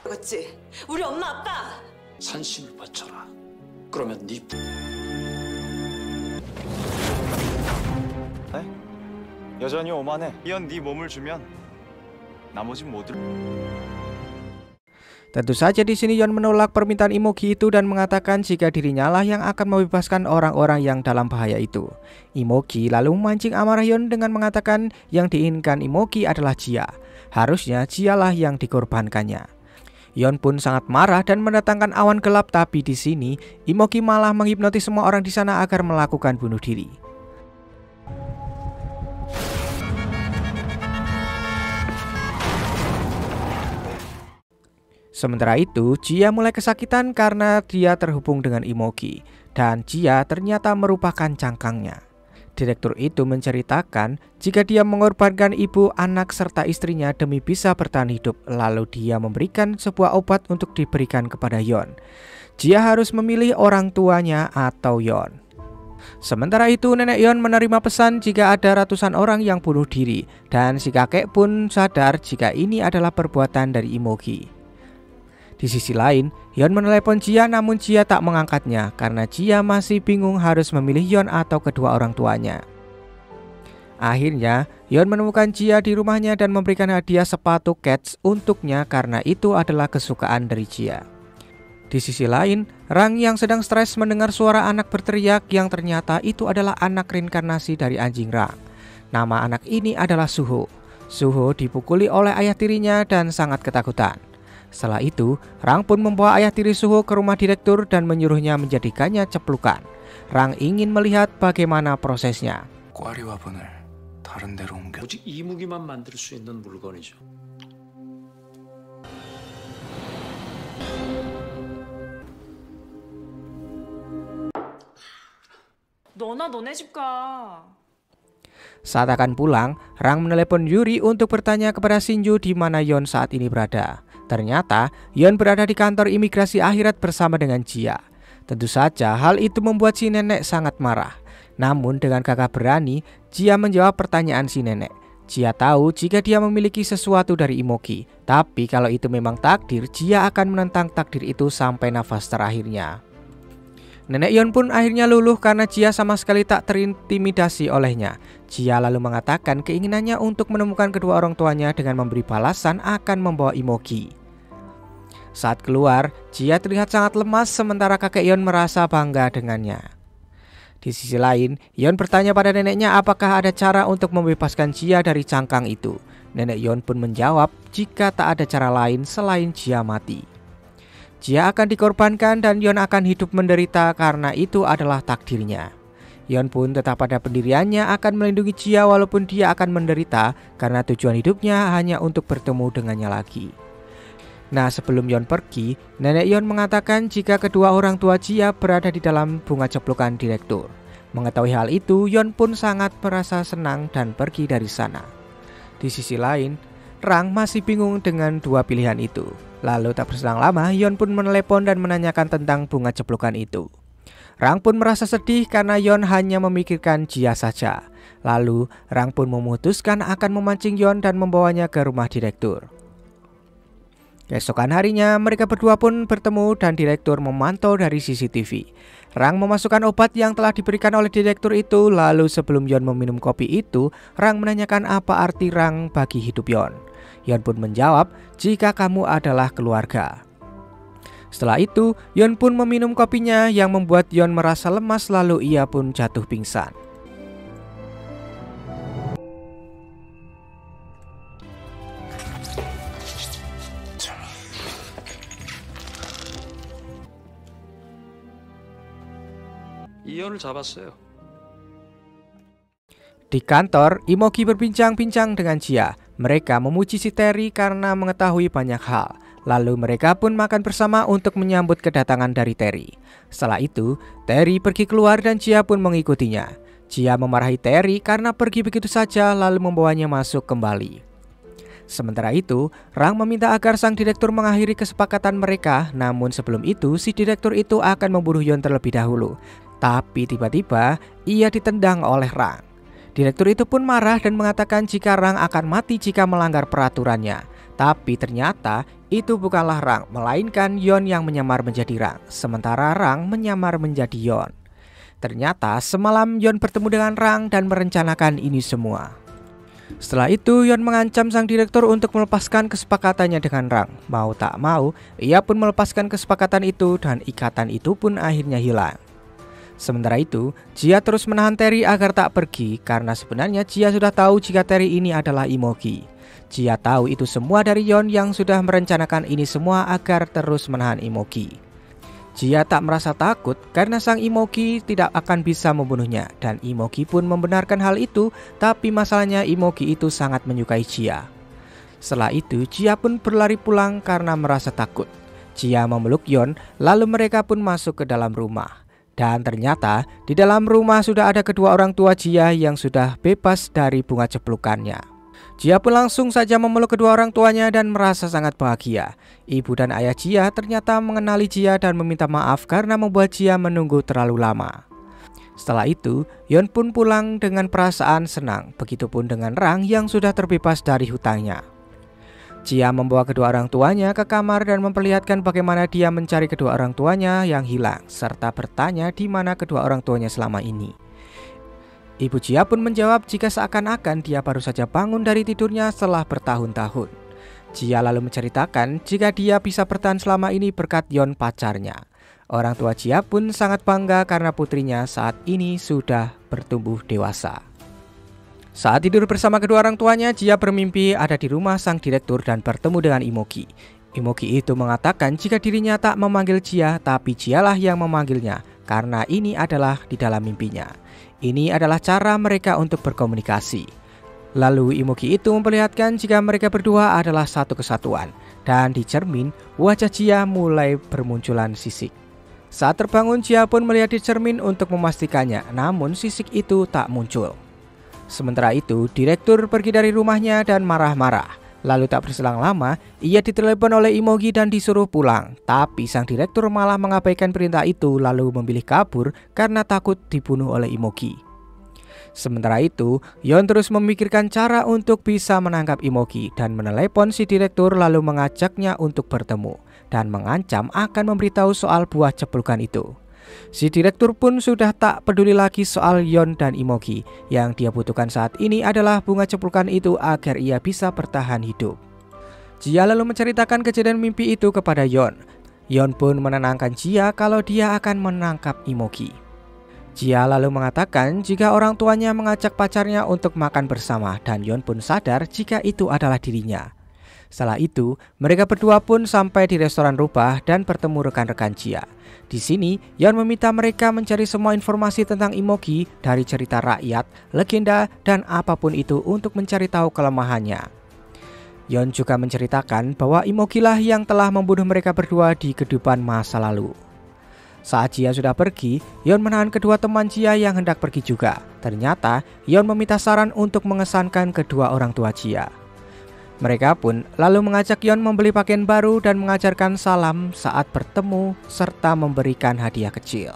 그렇지. 우리 엄마 아빠. 산심을 바쳐라. 그러면 네 여전히 오만해. 이언 네 몸을 주면 나머진 모두. Tentu saja di sini Yeon menolak permintaan Imogi itu dan mengatakan jika dirinya lah yang akan membebaskan orang-orang yang dalam bahaya itu. Imogi lalu memancing amarah Yeon dengan mengatakan yang diinginkan Imogi adalah Jia. Harusnya Jia lah yang dikorbankannya. Yeon pun sangat marah dan mendatangkan awan gelap, tapi di sini Imogi malah menghipnotis semua orang di sana agar melakukan bunuh diri. Sementara itu, Jia mulai kesakitan karena dia terhubung dengan Imogi dan Jia ternyata merupakan cangkangnya. Direktur itu menceritakan jika dia mengorbankan ibu, anak, serta istrinya demi bisa bertahan hidup. Lalu dia memberikan sebuah obat untuk diberikan kepada Yeon. Jia harus memilih orang tuanya atau Yeon. Sementara itu, nenek Yeon menerima pesan jika ada ratusan orang yang bunuh diri. Dan si kakek pun sadar jika ini adalah perbuatan dari Imogi. Di sisi lain, Yeon menelepon Jia namun Jia tak mengangkatnya karena Jia masih bingung harus memilih Yeon atau kedua orang tuanya. Akhirnya, Yeon menemukan Jia di rumahnya dan memberikan hadiah sepatu Keds untuknya karena itu adalah kesukaan dari Jia. Di sisi lain, Rang yang sedang stres mendengar suara anak berteriak yang ternyata itu adalah anak reinkarnasi dari anjing Rang. Nama anak ini adalah Suho. Suho dipukuli oleh ayah tirinya dan sangat ketakutan. Setelah itu, Rang pun membawa ayah tiri Suho ke rumah direktur dan menyuruhnya menjadikannya ceplukan. Rang ingin melihat bagaimana prosesnya. 꽈리와 분을 다른 데로 옮겨. 오직 이 무기만 만들 수 있는 물건이죠. 너나 너네 집 가. Saat akan pulang, Rang menelepon Yuri untuk bertanya kepada Shinju di mana Yeon saat ini berada. Ternyata Yeon berada di kantor imigrasi akhirat bersama dengan Jia. Tentu saja hal itu membuat si nenek sangat marah. Namun dengan gagah berani, Jia menjawab pertanyaan si nenek. Jia tahu jika dia memiliki sesuatu dari Imoki, tapi kalau itu memang takdir, Jia akan menentang takdir itu sampai nafas terakhirnya. Nenek Yeon pun akhirnya luluh karena Jia sama sekali tak terintimidasi olehnya. Jia lalu mengatakan keinginannya untuk menemukan kedua orang tuanya dengan memberi balasan akan membawa Imoki. Saat keluar, Jia terlihat sangat lemas sementara kakek Yeon merasa bangga dengannya. Di sisi lain, Yeon bertanya pada neneknya apakah ada cara untuk membebaskan Jia dari cangkang itu. Nenek Yeon pun menjawab jika tak ada cara lain selain Jia mati. Jia akan dikorbankan dan Yeon akan hidup menderita karena itu adalah takdirnya. Yeon pun tetap pada pendiriannya akan melindungi Jia walaupun dia akan menderita karena tujuan hidupnya hanya untuk bertemu dengannya lagi. Nah, sebelum Yeon pergi, nenek Yeon mengatakan jika kedua orang tua Jia berada di dalam bunga ceplukan direktur. Mengetahui hal itu, Yeon pun sangat merasa senang dan pergi dari sana. Di sisi lain, Rang masih bingung dengan dua pilihan itu. Lalu tak berselang lama, Yeon pun menelepon dan menanyakan tentang bunga ceplukan itu. Rang pun merasa sedih karena Yeon hanya memikirkan Jia saja. Lalu, Rang pun memutuskan akan memancing Yeon dan membawanya ke rumah direktur. Keesokan harinya, mereka berdua pun bertemu dan direktur memantau dari CCTV. Rang memasukkan obat yang telah diberikan oleh direktur itu, lalu sebelum Yeon meminum kopi itu, Rang menanyakan apa arti Rang bagi hidup Yeon. Yeon pun menjawab, jika kamu adalah keluarga. Setelah itu, Yeon pun meminum kopinya yang membuat Yeon merasa lemas lalu ia pun jatuh pingsan. 이현을 잡았어요. Di kantor, Imoki berbincang-bincang dengan Jia. Mereka memuji si Terry karena mengetahui banyak hal. Lalu mereka pun makan bersama untuk menyambut kedatangan dari Terry. Setelah itu, Terry pergi keluar dan Jia pun mengikutinya. Jia memarahi Terry karena pergi begitu saja lalu membawanya masuk kembali. Sementara itu, Rang meminta agar sang direktur mengakhiri kesepakatan mereka. Namun sebelum itu, si direktur itu akan membunuh Yeon terlebih dahulu. Tapi tiba-tiba ia ditendang oleh Rang. Direktur itu pun marah dan mengatakan jika Rang akan mati jika melanggar peraturannya. Tapi ternyata itu bukanlah Rang, melainkan Yeon yang menyamar menjadi Rang. Sementara Rang menyamar menjadi Yeon. Ternyata semalam Yeon bertemu dengan Rang dan merencanakan ini semua. Setelah itu Yeon mengancam sang direktur untuk melepaskan kesepakatannya dengan Rang. Mau tak mau, ia pun melepaskan kesepakatan itu dan ikatan itu pun akhirnya hilang. Sementara itu, Jia terus menahan Terry agar tak pergi karena sebenarnya Jia sudah tahu jika Terry ini adalah Imoki. Jia tahu itu semua dari Yeon yang sudah merencanakan ini semua agar terus menahan Imoki. Jia tak merasa takut karena sang Imoki tidak akan bisa membunuhnya dan Imoki pun membenarkan hal itu, tapi masalahnya Imoki itu sangat menyukai Jia. Setelah itu, Jia pun berlari pulang karena merasa takut. Jia memeluk Yeon, lalu mereka pun masuk ke dalam rumah. Dan ternyata di dalam rumah sudah ada kedua orang tua Jia yang sudah bebas dari bunga ceplukannya. Jia pun langsung saja memeluk kedua orang tuanya dan merasa sangat bahagia. Ibu dan ayah Jia ternyata mengenali Jia dan meminta maaf karena membuat Jia menunggu terlalu lama. Setelah itu, Yeon pun pulang dengan perasaan senang. Begitupun dengan Rang yang sudah terbebas dari hutangnya. Jia membawa kedua orang tuanya ke kamar dan memperlihatkan bagaimana dia mencari kedua orang tuanya yang hilang, serta bertanya di mana kedua orang tuanya selama ini. Ibu Jia pun menjawab jika seakan-akan dia baru saja bangun dari tidurnya setelah bertahun-tahun. Jia lalu menceritakan jika dia bisa bertahan selama ini berkat Yeon pacarnya. Orang tua Jia pun sangat bangga karena putrinya saat ini sudah bertumbuh dewasa. Saat tidur bersama kedua orang tuanya, Jia bermimpi ada di rumah sang direktur dan bertemu dengan Imoki. Imoki itu mengatakan jika dirinya tak memanggil Jia, tapi Jialah yang memanggilnya, karena ini adalah di dalam mimpinya. Ini adalah cara mereka untuk berkomunikasi. Lalu Imoki itu memperlihatkan jika mereka berdua adalah satu kesatuan, dan di cermin, wajah Jia mulai bermunculan sisik. Saat terbangun, Jia pun melihat di cermin untuk memastikannya, namun sisik itu tak muncul. Sementara itu, direktur pergi dari rumahnya dan marah-marah. Lalu tak berselang lama, ia ditelepon oleh Imogi dan disuruh pulang. Tapi sang direktur malah mengabaikan perintah itu lalu memilih kabur karena takut dibunuh oleh Imogi. Sementara itu, Yeon terus memikirkan cara untuk bisa menangkap Imogi dan menelepon si direktur lalu mengajaknya untuk bertemu dan mengancam akan memberitahu soal buah ceplukan itu. Si direktur pun sudah tak peduli lagi soal Yeon dan Imogi. Yang dia butuhkan saat ini adalah bunga ceplukan itu agar ia bisa bertahan hidup. Jia lalu menceritakan kejadian mimpi itu kepada Yeon. Yeon pun menenangkan Jia kalau dia akan menangkap Imogi. Jia lalu mengatakan jika orang tuanya mengajak pacarnya untuk makan bersama dan Yeon pun sadar jika itu adalah dirinya. Setelah itu, mereka berdua pun sampai di restoran rubah dan bertemu rekan-rekan Jia. Di sini, Yeon meminta mereka mencari semua informasi tentang Imogi dari cerita rakyat, legenda, dan apapun itu untuk mencari tahu kelemahannya. Yeon juga menceritakan bahwa Imogi lah yang telah membunuh mereka berdua di kehidupan masa lalu. Saat Jia sudah pergi, Yeon menahan kedua teman Jia yang hendak pergi juga. Ternyata, Yeon meminta saran untuk mengesankan kedua orang tua Jia. Mereka pun lalu mengajak Yeon membeli pakaian baru dan mengajarkan salam saat bertemu serta memberikan hadiah kecil.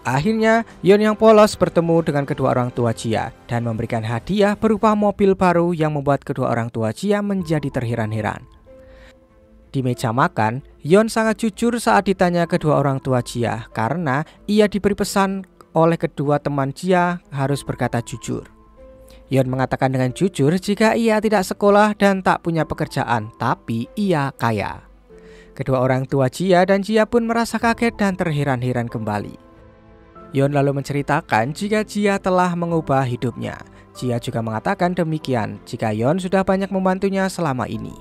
Akhirnya, Yeon yang polos bertemu dengan kedua orang tua Jia dan memberikan hadiah berupa mobil baru yang membuat kedua orang tua Jia menjadi terheran-heran. Di meja makan, Yeon sangat jujur saat ditanya kedua orang tua Jia karena ia diberi pesan oleh kedua teman Jia harus berkata jujur. Yeon mengatakan dengan jujur jika ia tidak sekolah dan tak punya pekerjaan, tapi ia kaya. Kedua orang tua Jia dan Jia pun merasa kaget dan terheran-heran kembali. Yeon lalu menceritakan jika Jia telah mengubah hidupnya. Jia juga mengatakan demikian jika Yeon sudah banyak membantunya selama ini.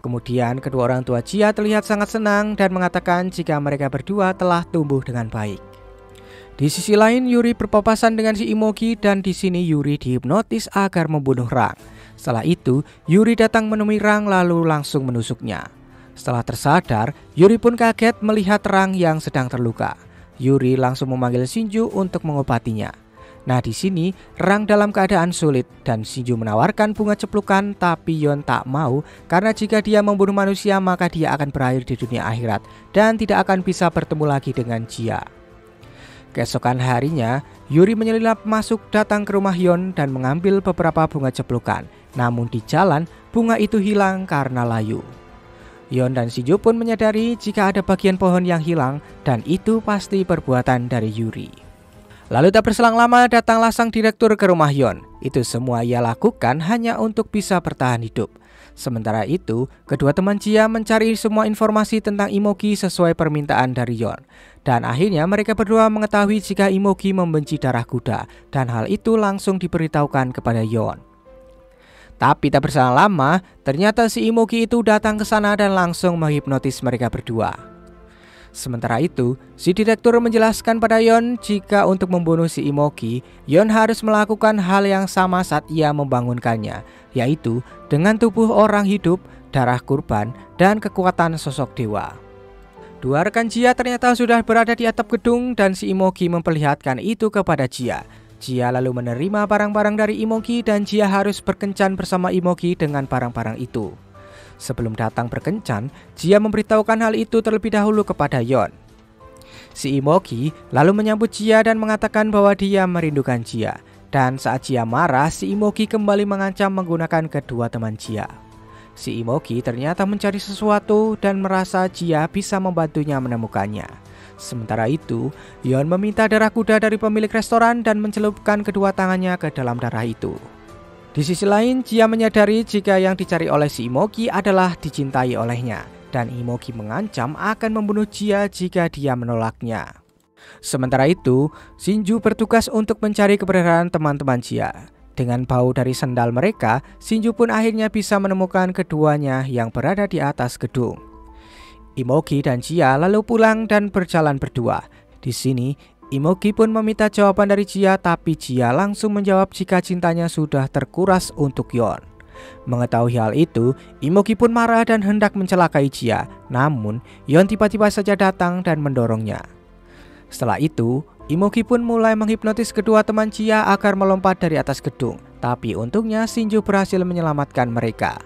Kemudian kedua orang tua Jia terlihat sangat senang dan mengatakan jika mereka berdua telah tumbuh dengan baik. Di sisi lain, Yuri berpapasan dengan si Imogi dan di sini Yuri dihipnotis agar membunuh Rang. Setelah itu, Yuri datang menemui Rang lalu langsung menusuknya. Setelah tersadar, Yuri pun kaget melihat Rang yang sedang terluka. Yuri langsung memanggil Shinju untuk mengobatinya. Nah di sini Rang dalam keadaan sulit dan Shinju menawarkan bunga ceplukan, tapi Yeon tak mau karena jika dia membunuh manusia maka dia akan berakhir di dunia akhirat dan tidak akan bisa bertemu lagi dengan Jia. Keesokan harinya, Yuri menyelinap masuk datang ke rumah Yeon dan mengambil beberapa bunga ceplukan. Namun di jalan bunga itu hilang karena layu. Yeon dan Shinju pun menyadari jika ada bagian pohon yang hilang dan itu pasti perbuatan dari Yuri. Lalu tak berselang lama datanglah sang direktur ke rumah Yeon. Itu semua ia lakukan hanya untuk bisa bertahan hidup. Sementara itu, kedua teman Jia mencari semua informasi tentang Imogi sesuai permintaan dari Yeon. Dan akhirnya mereka berdua mengetahui jika Imogi membenci darah kuda dan hal itu langsung diberitahukan kepada Yeon. Tapi tak berselang lama, ternyata si Imogi itu datang ke sana dan langsung menghipnotis mereka berdua. Sementara itu, si direktur menjelaskan pada Yeon jika untuk membunuh si Imogi, Yeon harus melakukan hal yang sama saat ia membangunkannya, yaitu dengan tubuh orang hidup, darah kurban, dan kekuatan sosok dewa. Dua rekan Jia ternyata sudah berada di atap gedung dan si Imogi memperlihatkan itu kepada Jia. Jia lalu menerima barang-barang dari Imogi dan Jia harus berkencan bersama Imogi dengan barang-barang itu. Sebelum datang berkencan, Jia memberitahukan hal itu terlebih dahulu kepada Yeon. Si Imogi lalu menyambut Jia dan mengatakan bahwa dia merindukan Jia. Dan saat Jia marah, si Imogi kembali mengancam menggunakan kedua teman Jia. Si Imogi ternyata mencari sesuatu dan merasa Jia bisa membantunya menemukannya. Sementara itu, Yeon meminta darah kuda dari pemilik restoran dan mencelupkan kedua tangannya ke dalam darah itu. Di sisi lain, Jia menyadari jika yang dicari oleh si Imogi adalah dicintai olehnya. Dan Imogi mengancam akan membunuh Jia jika dia menolaknya. Sementara itu, Shinju bertugas untuk mencari keberadaan teman-teman Jia. Dengan bau dari sendal mereka, Shinju pun akhirnya bisa menemukan keduanya yang berada di atas gedung. Imogi dan Jia lalu pulang dan berjalan berdua. Di sini, Imogi pun meminta jawaban dari Jia, tapi Jia langsung menjawab jika cintanya sudah terkuras untuk Yeon. Mengetahui hal itu, Imogi pun marah dan hendak mencelakai Jia. Namun, Yeon tiba-tiba saja datang dan mendorongnya. Setelah itu, Imogi pun mulai menghipnotis kedua teman Jia agar melompat dari atas gedung. Tapi untungnya Shinju berhasil menyelamatkan mereka.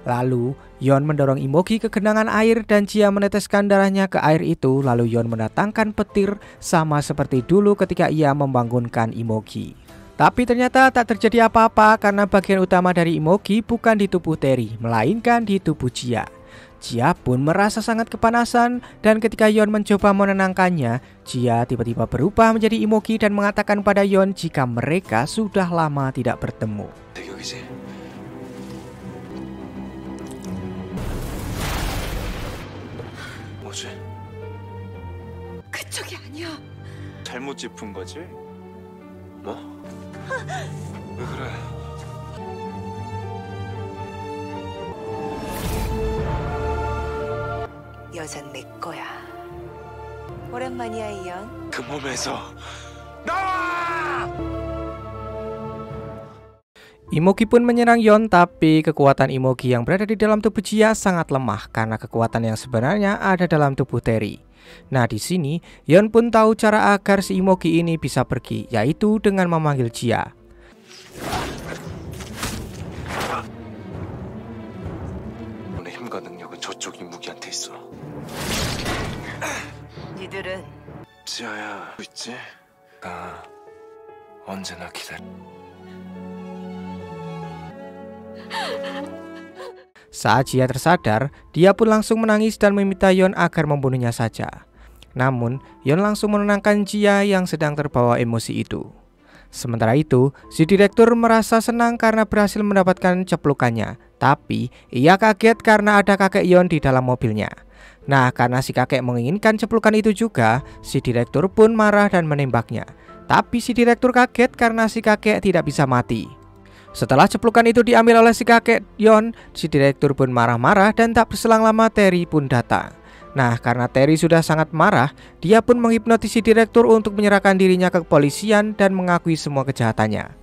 Lalu Yon mendorong Imogi ke genangan air dan Jia meneteskan darahnya ke air itu. Lalu Yon mendatangkan petir sama seperti dulu ketika ia membangunkan Imogi. Tapi ternyata tak terjadi apa-apa karena bagian utama dari Imogi bukan di tubuh Terry, melainkan di tubuh Jia. Jia pun merasa sangat kepanasan dan ketika Yon mencoba menenangkannya, Jia tiba-tiba berubah menjadi Imogi dan mengatakan pada Yon jika mereka sudah lama tidak bertemu. 대격이지? 뭐지? 그쪽이 아니야. 잘못 짚은 거지? 뭐? 왜 그래? 여잔 내 거야. 오랜만이야, 이연. 그 몸에서 Imogi pun menyerang Yon, tapi kekuatan Imogi yang berada di dalam tubuh Jia sangat lemah karena kekuatan yang sebenarnya ada dalam tubuh Terry. Nah, di sini Yon pun tahu cara agar si Imogi ini bisa pergi, yaitu dengan memanggil Jia. 너의 힘과 능력은 저쪽 이무기한테 있어. 니들은 지아야, 있지? 나 언제나 기다려. Saat Jia tersadar, dia pun langsung menangis dan meminta Yon agar membunuhnya saja. Namun, Yon langsung menenangkan Jia yang sedang terbawa emosi itu. Sementara itu, si direktur merasa senang karena berhasil mendapatkan ceplukannya. Tapi, ia kaget karena ada kakek Yon di dalam mobilnya. Nah, karena si kakek menginginkan ceplukan itu juga, si direktur pun marah dan menembaknya. Tapi si direktur kaget karena si kakek tidak bisa mati. Setelah ceplukan itu diambil oleh si kakek Yon, si direktur pun marah-marah dan tak berselang lama Terry pun datang. Nah, karena Terry sudah sangat marah, dia pun menghipnotis si direktur untuk menyerahkan dirinya ke kepolisian dan mengakui semua kejahatannya.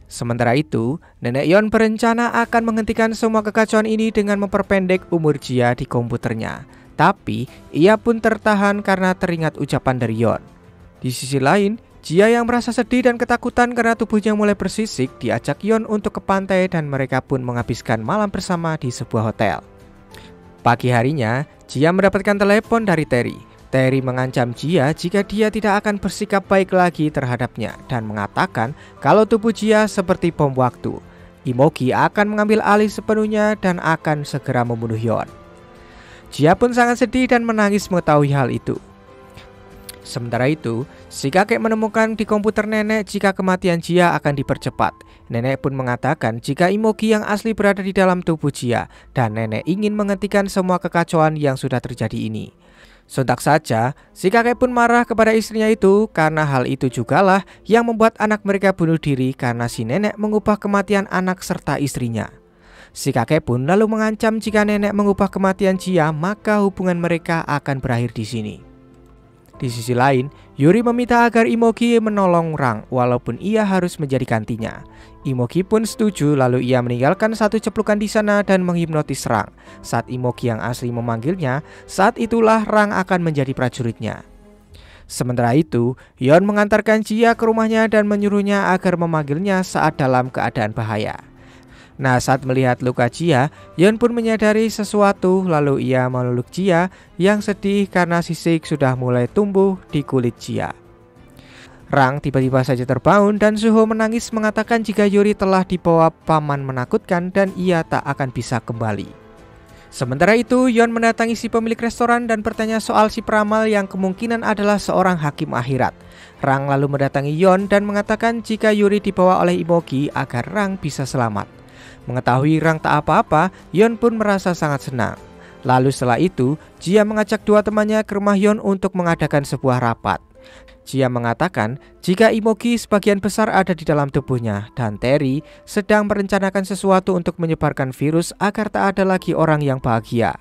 Sementara itu, nenek Yon berencana akan menghentikan semua kekacauan ini dengan memperpendek umur Jia di komputernya. Tapi, ia pun tertahan karena teringat ucapan dari Yon. Di sisi lain, Jia yang merasa sedih dan ketakutan karena tubuhnya mulai bersisik diajak Yon untuk ke pantai dan mereka pun menghabiskan malam bersama di sebuah hotel. Pagi harinya, Jia mendapatkan telepon dari Terry. Terry mengancam Jia jika dia tidak akan bersikap baik lagi terhadapnya dan mengatakan kalau tubuh Jia seperti bom waktu. Imogi akan mengambil alih sepenuhnya dan akan segera membunuh Yon. Jia pun sangat sedih dan menangis mengetahui hal itu. Sementara itu, si kakek menemukan di komputer nenek jika kematian Jia akan dipercepat. Nenek pun mengatakan jika Imogi yang asli berada di dalam tubuh Jia dan nenek ingin menghentikan semua kekacauan yang sudah terjadi ini. Sontak saja, si kakek pun marah kepada istrinya itu karena hal itu jugalah yang membuat anak mereka bunuh diri karena si nenek mengubah kematian anak serta istrinya. Si kakek pun lalu mengancam jika nenek mengubah kematian Jia maka hubungan mereka akan berakhir di sini. Di sisi lain, Yuri meminta agar Imogi menolong Rang walaupun ia harus menjadi gantinya. Imogi pun setuju lalu ia meninggalkan satu ceplukan di sana dan menghipnotis Rang. Saat Imogi yang asli memanggilnya, saat itulah Rang akan menjadi prajuritnya. Sementara itu, Yon mengantarkan Jia ke rumahnya dan menyuruhnya agar memanggilnya saat dalam keadaan bahaya. Nah, saat melihat luka Jia, Yon pun menyadari sesuatu lalu ia meluk Jia yang sedih karena sisik sudah mulai tumbuh di kulit Jia. Rang tiba-tiba saja terbangun dan Suho menangis mengatakan jika Yuri telah dibawa paman menakutkan dan ia tak akan bisa kembali. Sementara itu, Yon mendatangi si pemilik restoran dan bertanya soal si peramal yang kemungkinan adalah seorang hakim akhirat. Rang lalu mendatangi Yon dan mengatakan jika Yuri dibawa oleh Imogi agar Rang bisa selamat. Mengetahui Rang tak apa-apa, Yon pun merasa sangat senang. Lalu setelah itu, Jia mengajak dua temannya ke rumah Yon untuk mengadakan sebuah rapat. Jia mengatakan jika Imogi sebagian besar ada di dalam tubuhnya dan Terry sedang merencanakan sesuatu untuk menyebarkan virus agar tak ada lagi orang yang bahagia.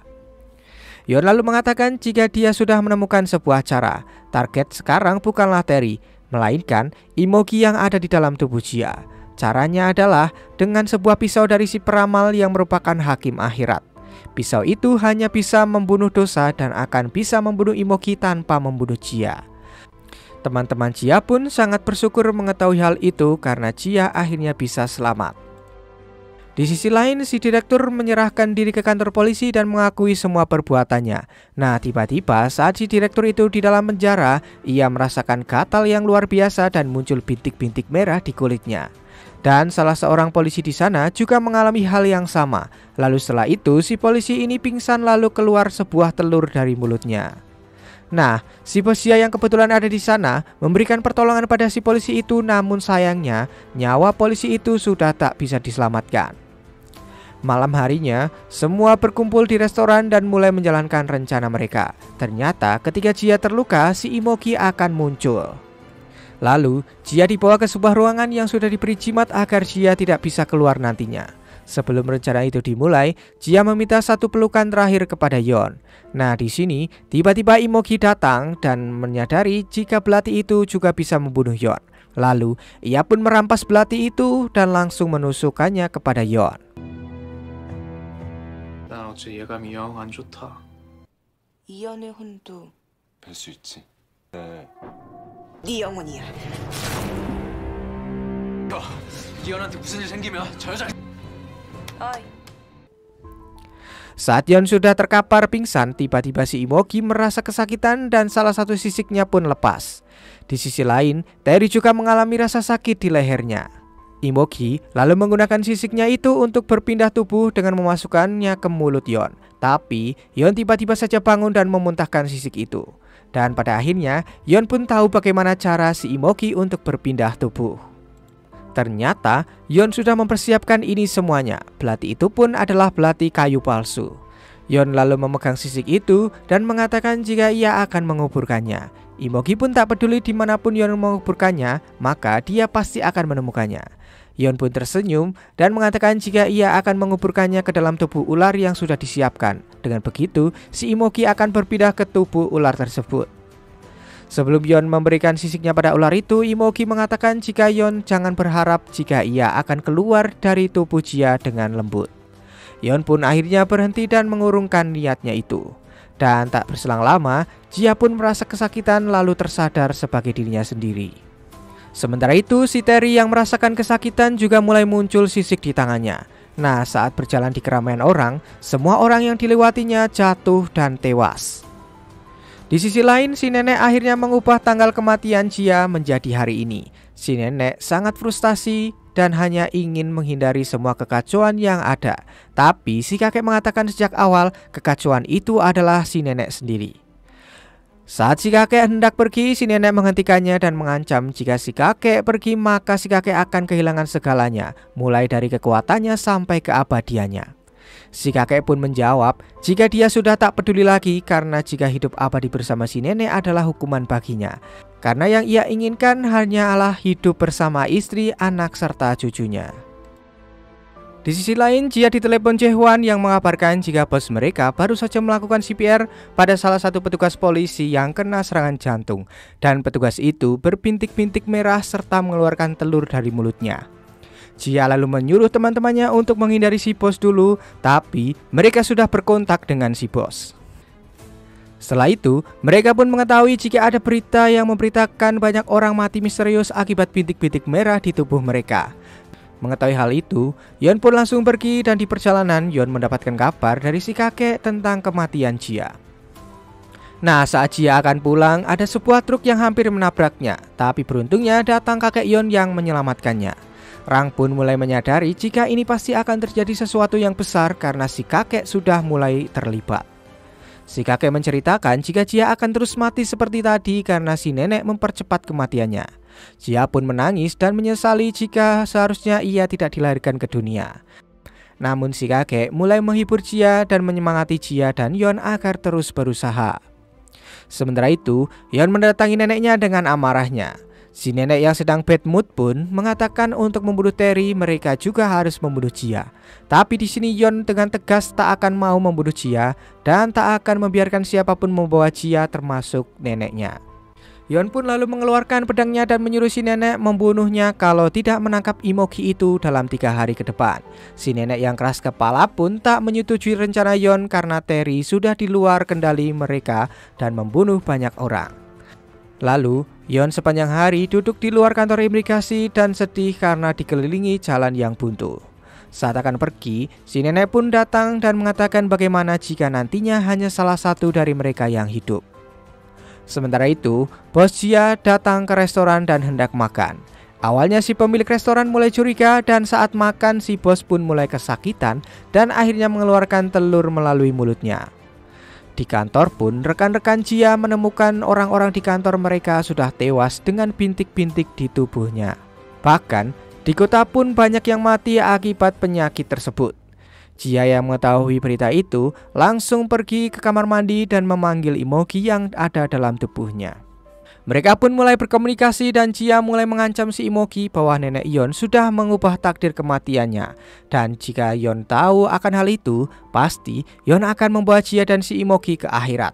Yon lalu mengatakan jika dia sudah menemukan sebuah cara. Target sekarang bukanlah Terry, melainkan Imogi yang ada di dalam tubuh Jia. Caranya adalah dengan sebuah pisau dari si peramal yang merupakan hakim akhirat. Pisau itu hanya bisa membunuh dosa dan akan bisa membunuh Imogi tanpa membunuh Jia. Teman-teman Jia pun sangat bersyukur mengetahui hal itu karena Jia akhirnya bisa selamat. Di sisi lain, si direktur menyerahkan diri ke kantor polisi dan mengakui semua perbuatannya. Nah, tiba-tiba saat si direktur itu di dalam penjara, ia merasakan gatal yang luar biasa dan muncul bintik-bintik merah di kulitnya. Dan salah seorang polisi di sana juga mengalami hal yang sama. Lalu setelah itu, si polisi ini pingsan lalu keluar sebuah telur dari mulutnya. Nah, si bos Jia yang kebetulan ada di sana memberikan pertolongan pada si polisi itu, namun sayangnya nyawa polisi itu sudah tak bisa diselamatkan. Malam harinya, semua berkumpul di restoran dan mulai menjalankan rencana mereka. Ternyata ketika Jia terluka, si Imogi akan muncul. Lalu, Jia dibawa ke sebuah ruangan yang sudah diberi jimat agar Jia tidak bisa keluar nantinya. Sebelum rencana itu dimulai, Jia meminta satu pelukan terakhir kepada Yeon. Nah, di sini tiba-tiba Imogi datang dan menyadari jika belati itu juga bisa membunuh Yeon. Lalu, ia pun merampas belati itu dan langsung menusukkannya kepada Yeon. 난 어째 예감이 영 안 좋다. 이연의 혼도 뵐 수 있지. 네. 네 영혼이야. 이현한테 무슨 일 생기면 저 여자 어이. Saat Yeon sudah terkapar pingsan, tiba-tiba si Imogi merasa kesakitan dan salah satu sisiknya pun lepas. Di sisi lain, Terry juga mengalami rasa sakit di lehernya. Imogi lalu menggunakan sisiknya itu untuk berpindah tubuh dengan memasukkannya ke mulut Yeon. Tapi Yeon tiba-tiba saja bangun dan memuntahkan sisik itu. Dan pada akhirnya Yeon pun tahu bagaimana cara si Imogi untuk berpindah tubuh. Ternyata Yeon sudah mempersiapkan ini semuanya. Belati itu pun adalah belati kayu palsu. Yeon lalu memegang sisik itu dan mengatakan jika ia akan menguburkannya. Imogi pun tak peduli dimanapun Yeon menguburkannya, maka dia pasti akan menemukannya. Yeon pun tersenyum dan mengatakan jika ia akan menguburkannya ke dalam tubuh ular yang sudah disiapkan. Dengan begitu, si Imogi akan berpindah ke tubuh ular tersebut. Sebelum Yeon memberikan sisiknya pada ular itu, Imogi mengatakan jika Yeon jangan berharap jika ia akan keluar dari tubuh Jia dengan lembut. Yeon pun akhirnya berhenti dan mengurungkan niatnya itu. Dan tak berselang lama, Jia pun merasa kesakitan lalu tersadar sebagai dirinya sendiri. Sementara itu, si Terry yang merasakan kesakitan juga mulai muncul sisik di tangannya. Nah, saat berjalan di keramaian orang, semua orang yang dilewatinya jatuh dan tewas. Di sisi lain, si nenek akhirnya mengubah tanggal kematian Jia menjadi hari ini. Si nenek sangat frustasi dan hanya ingin menghindari semua kekacauan yang ada. Tapi si kakek mengatakan sejak awal kekacauan itu adalah si nenek sendiri. Saat si kakek hendak pergi, si nenek menghentikannya dan mengancam jika si kakek pergi maka si kakek akan kehilangan segalanya, mulai dari kekuatannya sampai keabadiannya. Si kakek pun menjawab jika dia sudah tak peduli lagi karena jika hidup abadi bersama si nenek adalah hukuman baginya. Karena yang ia inginkan hanyalah hidup bersama istri, anak, serta cucunya. Di sisi lain, Jia ditelepon Jae-hwan yang mengabarkan jika bos mereka baru saja melakukan CPR pada salah satu petugas polisi yang kena serangan jantung. Dan petugas itu berbintik-bintik merah serta mengeluarkan telur dari mulutnya. Jia lalu menyuruh teman-temannya untuk menghindari si bos dulu, tapi mereka sudah berkontak dengan si bos. Setelah itu, mereka pun mengetahui jika ada berita yang memberitakan banyak orang mati misterius akibat bintik-bintik merah di tubuh mereka. Mengetahui hal itu, Yeon pun langsung pergi dan di perjalanan Yeon mendapatkan kabar dari si kakek tentang kematian Jia. Nah, saat Jia akan pulang, ada sebuah truk yang hampir menabraknya, tapi beruntungnya datang kakek Yeon yang menyelamatkannya. Rang pun mulai menyadari jika ini pasti akan terjadi sesuatu yang besar karena si kakek sudah mulai terlibat. Si kakek menceritakan jika Jia akan terus mati seperti tadi karena si nenek mempercepat kematiannya. Jia pun menangis dan menyesali jika seharusnya ia tidak dilahirkan ke dunia. Namun si kakek mulai menghibur Jia dan menyemangati Jia dan Yeon agar terus berusaha. Sementara itu, Yeon mendatangi neneknya dengan amarahnya. Si nenek yang sedang bad mood pun mengatakan untuk membunuh Terry mereka juga harus membunuh Jia. Tapi di sini Yeon dengan tegas tak akan mau membunuh Jia dan tak akan membiarkan siapapun membawa Jia termasuk neneknya. Yeon pun lalu mengeluarkan pedangnya dan menyuruh si nenek membunuhnya kalau tidak menangkap Imogi itu dalam 3 hari ke depan. Si nenek yang keras kepala pun tak menyetujui rencana Yeon karena Terry sudah di luar kendali mereka dan membunuh banyak orang. Lalu, Yeon sepanjang hari duduk di luar kantor imigrasi dan sedih karena dikelilingi jalan yang buntu. Saat akan pergi, si nenek pun datang dan mengatakan bagaimana jika nantinya hanya salah satu dari mereka yang hidup. Sementara itu, bos Jia datang ke restoran dan hendak makan. Awalnya si pemilik restoran mulai curiga dan saat makan si bos pun mulai kesakitan dan akhirnya mengeluarkan telur melalui mulutnya. Di kantor pun rekan-rekan Jia menemukan orang-orang di kantor mereka sudah tewas dengan bintik-bintik di tubuhnya. Bahkan di kota pun banyak yang mati akibat penyakit tersebut. Jia yang mengetahui berita itu langsung pergi ke kamar mandi dan memanggil Imogi yang ada dalam tubuhnya. Mereka pun mulai berkomunikasi dan Jia mulai mengancam si Imogi bahwa nenek Yeon sudah mengubah takdir kematiannya. Dan jika Yeon tahu akan hal itu, pasti Yeon akan membawa Jia dan si Imogi ke akhirat.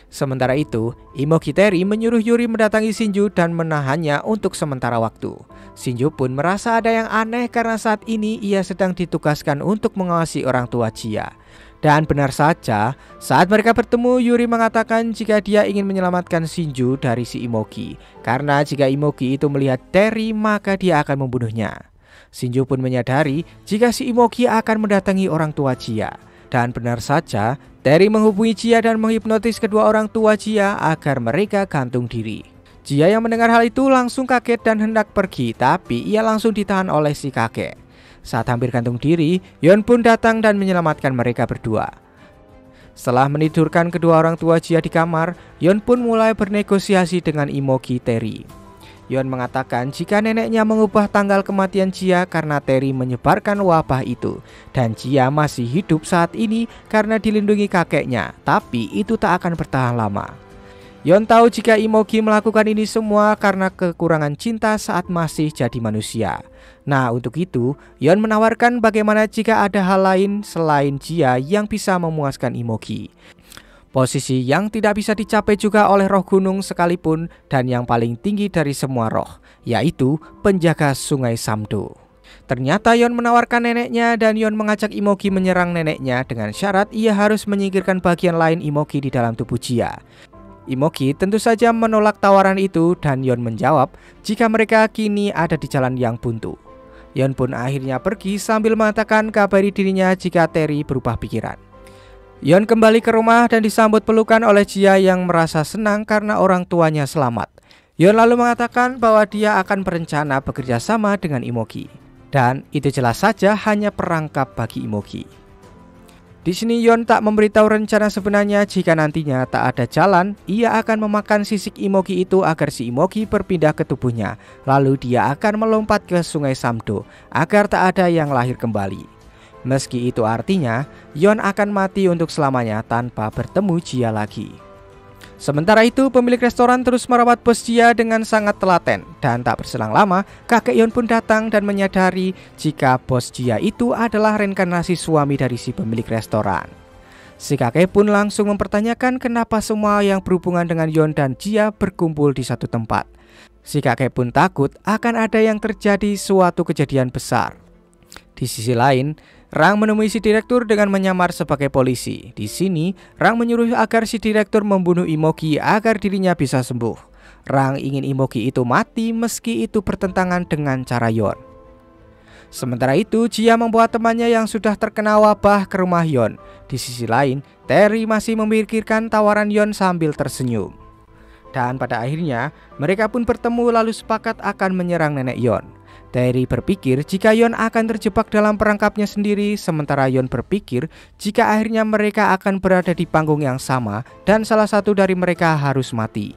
Sementara itu, Imogi Terry menyuruh Yuri mendatangi Shinju dan menahannya untuk sementara waktu. Shinju pun merasa ada yang aneh karena saat ini ia sedang ditugaskan untuk mengawasi orang tua Jia. Dan benar saja, saat mereka bertemu, Yuri mengatakan jika dia ingin menyelamatkan Shinju dari si Imogi. Karena jika Imogi itu melihat Terry, maka dia akan membunuhnya. Shinju pun menyadari jika si Imogi akan mendatangi orang tua Jia. Dan benar saja, Terry menghubungi Jia dan menghipnotis kedua orang tua Jia agar mereka gantung diri. Jia yang mendengar hal itu langsung kaget dan hendak pergi, tapi ia langsung ditahan oleh si kakek. Saat hampir gantung diri, Yeon pun datang dan menyelamatkan mereka berdua. Setelah menidurkan kedua orang tua Jia di kamar, Yeon pun mulai bernegosiasi dengan Imogi Terry. Yeon mengatakan jika neneknya mengubah tanggal kematian Jia karena Terry menyebarkan wabah itu, dan Jia masih hidup saat ini karena dilindungi kakeknya, tapi itu tak akan bertahan lama. Yeon tahu jika Imogi melakukan ini semua karena kekurangan cinta saat masih jadi manusia. Nah, untuk itu, Yeon menawarkan bagaimana jika ada hal lain selain Jia yang bisa memuaskan Imogi. Posisi yang tidak bisa dicapai juga oleh roh gunung sekalipun dan yang paling tinggi dari semua roh, yaitu penjaga sungai Samdo. Ternyata Yeon menawarkan neneknya dan Yeon mengajak Imogi menyerang neneknya dengan syarat ia harus menyingkirkan bagian lain Imogi di dalam tubuh Jia. Imogi tentu saja menolak tawaran itu dan Yeon menjawab jika mereka kini ada di jalan yang buntu. Yeon pun akhirnya pergi sambil mengatakan kabari dirinya jika Terry berubah pikiran. Yeon kembali ke rumah dan disambut pelukan oleh Jia yang merasa senang karena orang tuanya selamat. Yeon lalu mengatakan bahwa dia akan berencana bekerja sama dengan Imogi. Dan itu jelas saja hanya perangkap bagi Imogi. Di sini Yeon tak memberitahu rencana sebenarnya jika nantinya tak ada jalan, ia akan memakan sisik Imogi itu agar si Imogi berpindah ke tubuhnya. Lalu dia akan melompat ke sungai Samdo agar tak ada yang lahir kembali. Meski itu artinya, Yeon akan mati untuk selamanya tanpa bertemu Jia lagi. Sementara itu, pemilik restoran terus merawat bos Jia dengan sangat telaten. Dan tak berselang lama, kakek Yeon pun datang dan menyadari jika bos Jia itu adalah reinkarnasi suami dari si pemilik restoran. Si kakek pun langsung mempertanyakan kenapa semua yang berhubungan dengan Yeon dan Jia berkumpul di satu tempat. Si kakek pun takut akan ada yang terjadi suatu kejadian besar. Di sisi lain, Rang menemui si direktur dengan menyamar sebagai polisi. Di sini, Rang menyuruh agar si direktur membunuh Imogi agar dirinya bisa sembuh. Rang ingin Imogi itu mati meski itu bertentangan dengan cara Yeon. Sementara itu, Jia membawa temannya yang sudah terkena wabah ke rumah Yeon. Di sisi lain, Terry masih memikirkan tawaran Yeon sambil tersenyum. Dan pada akhirnya, mereka pun bertemu lalu sepakat akan menyerang nenek Yeon. Terry berpikir jika Yeon akan terjebak dalam perangkapnya sendiri, sementara Yeon berpikir jika akhirnya mereka akan berada di panggung yang sama dan salah satu dari mereka harus mati.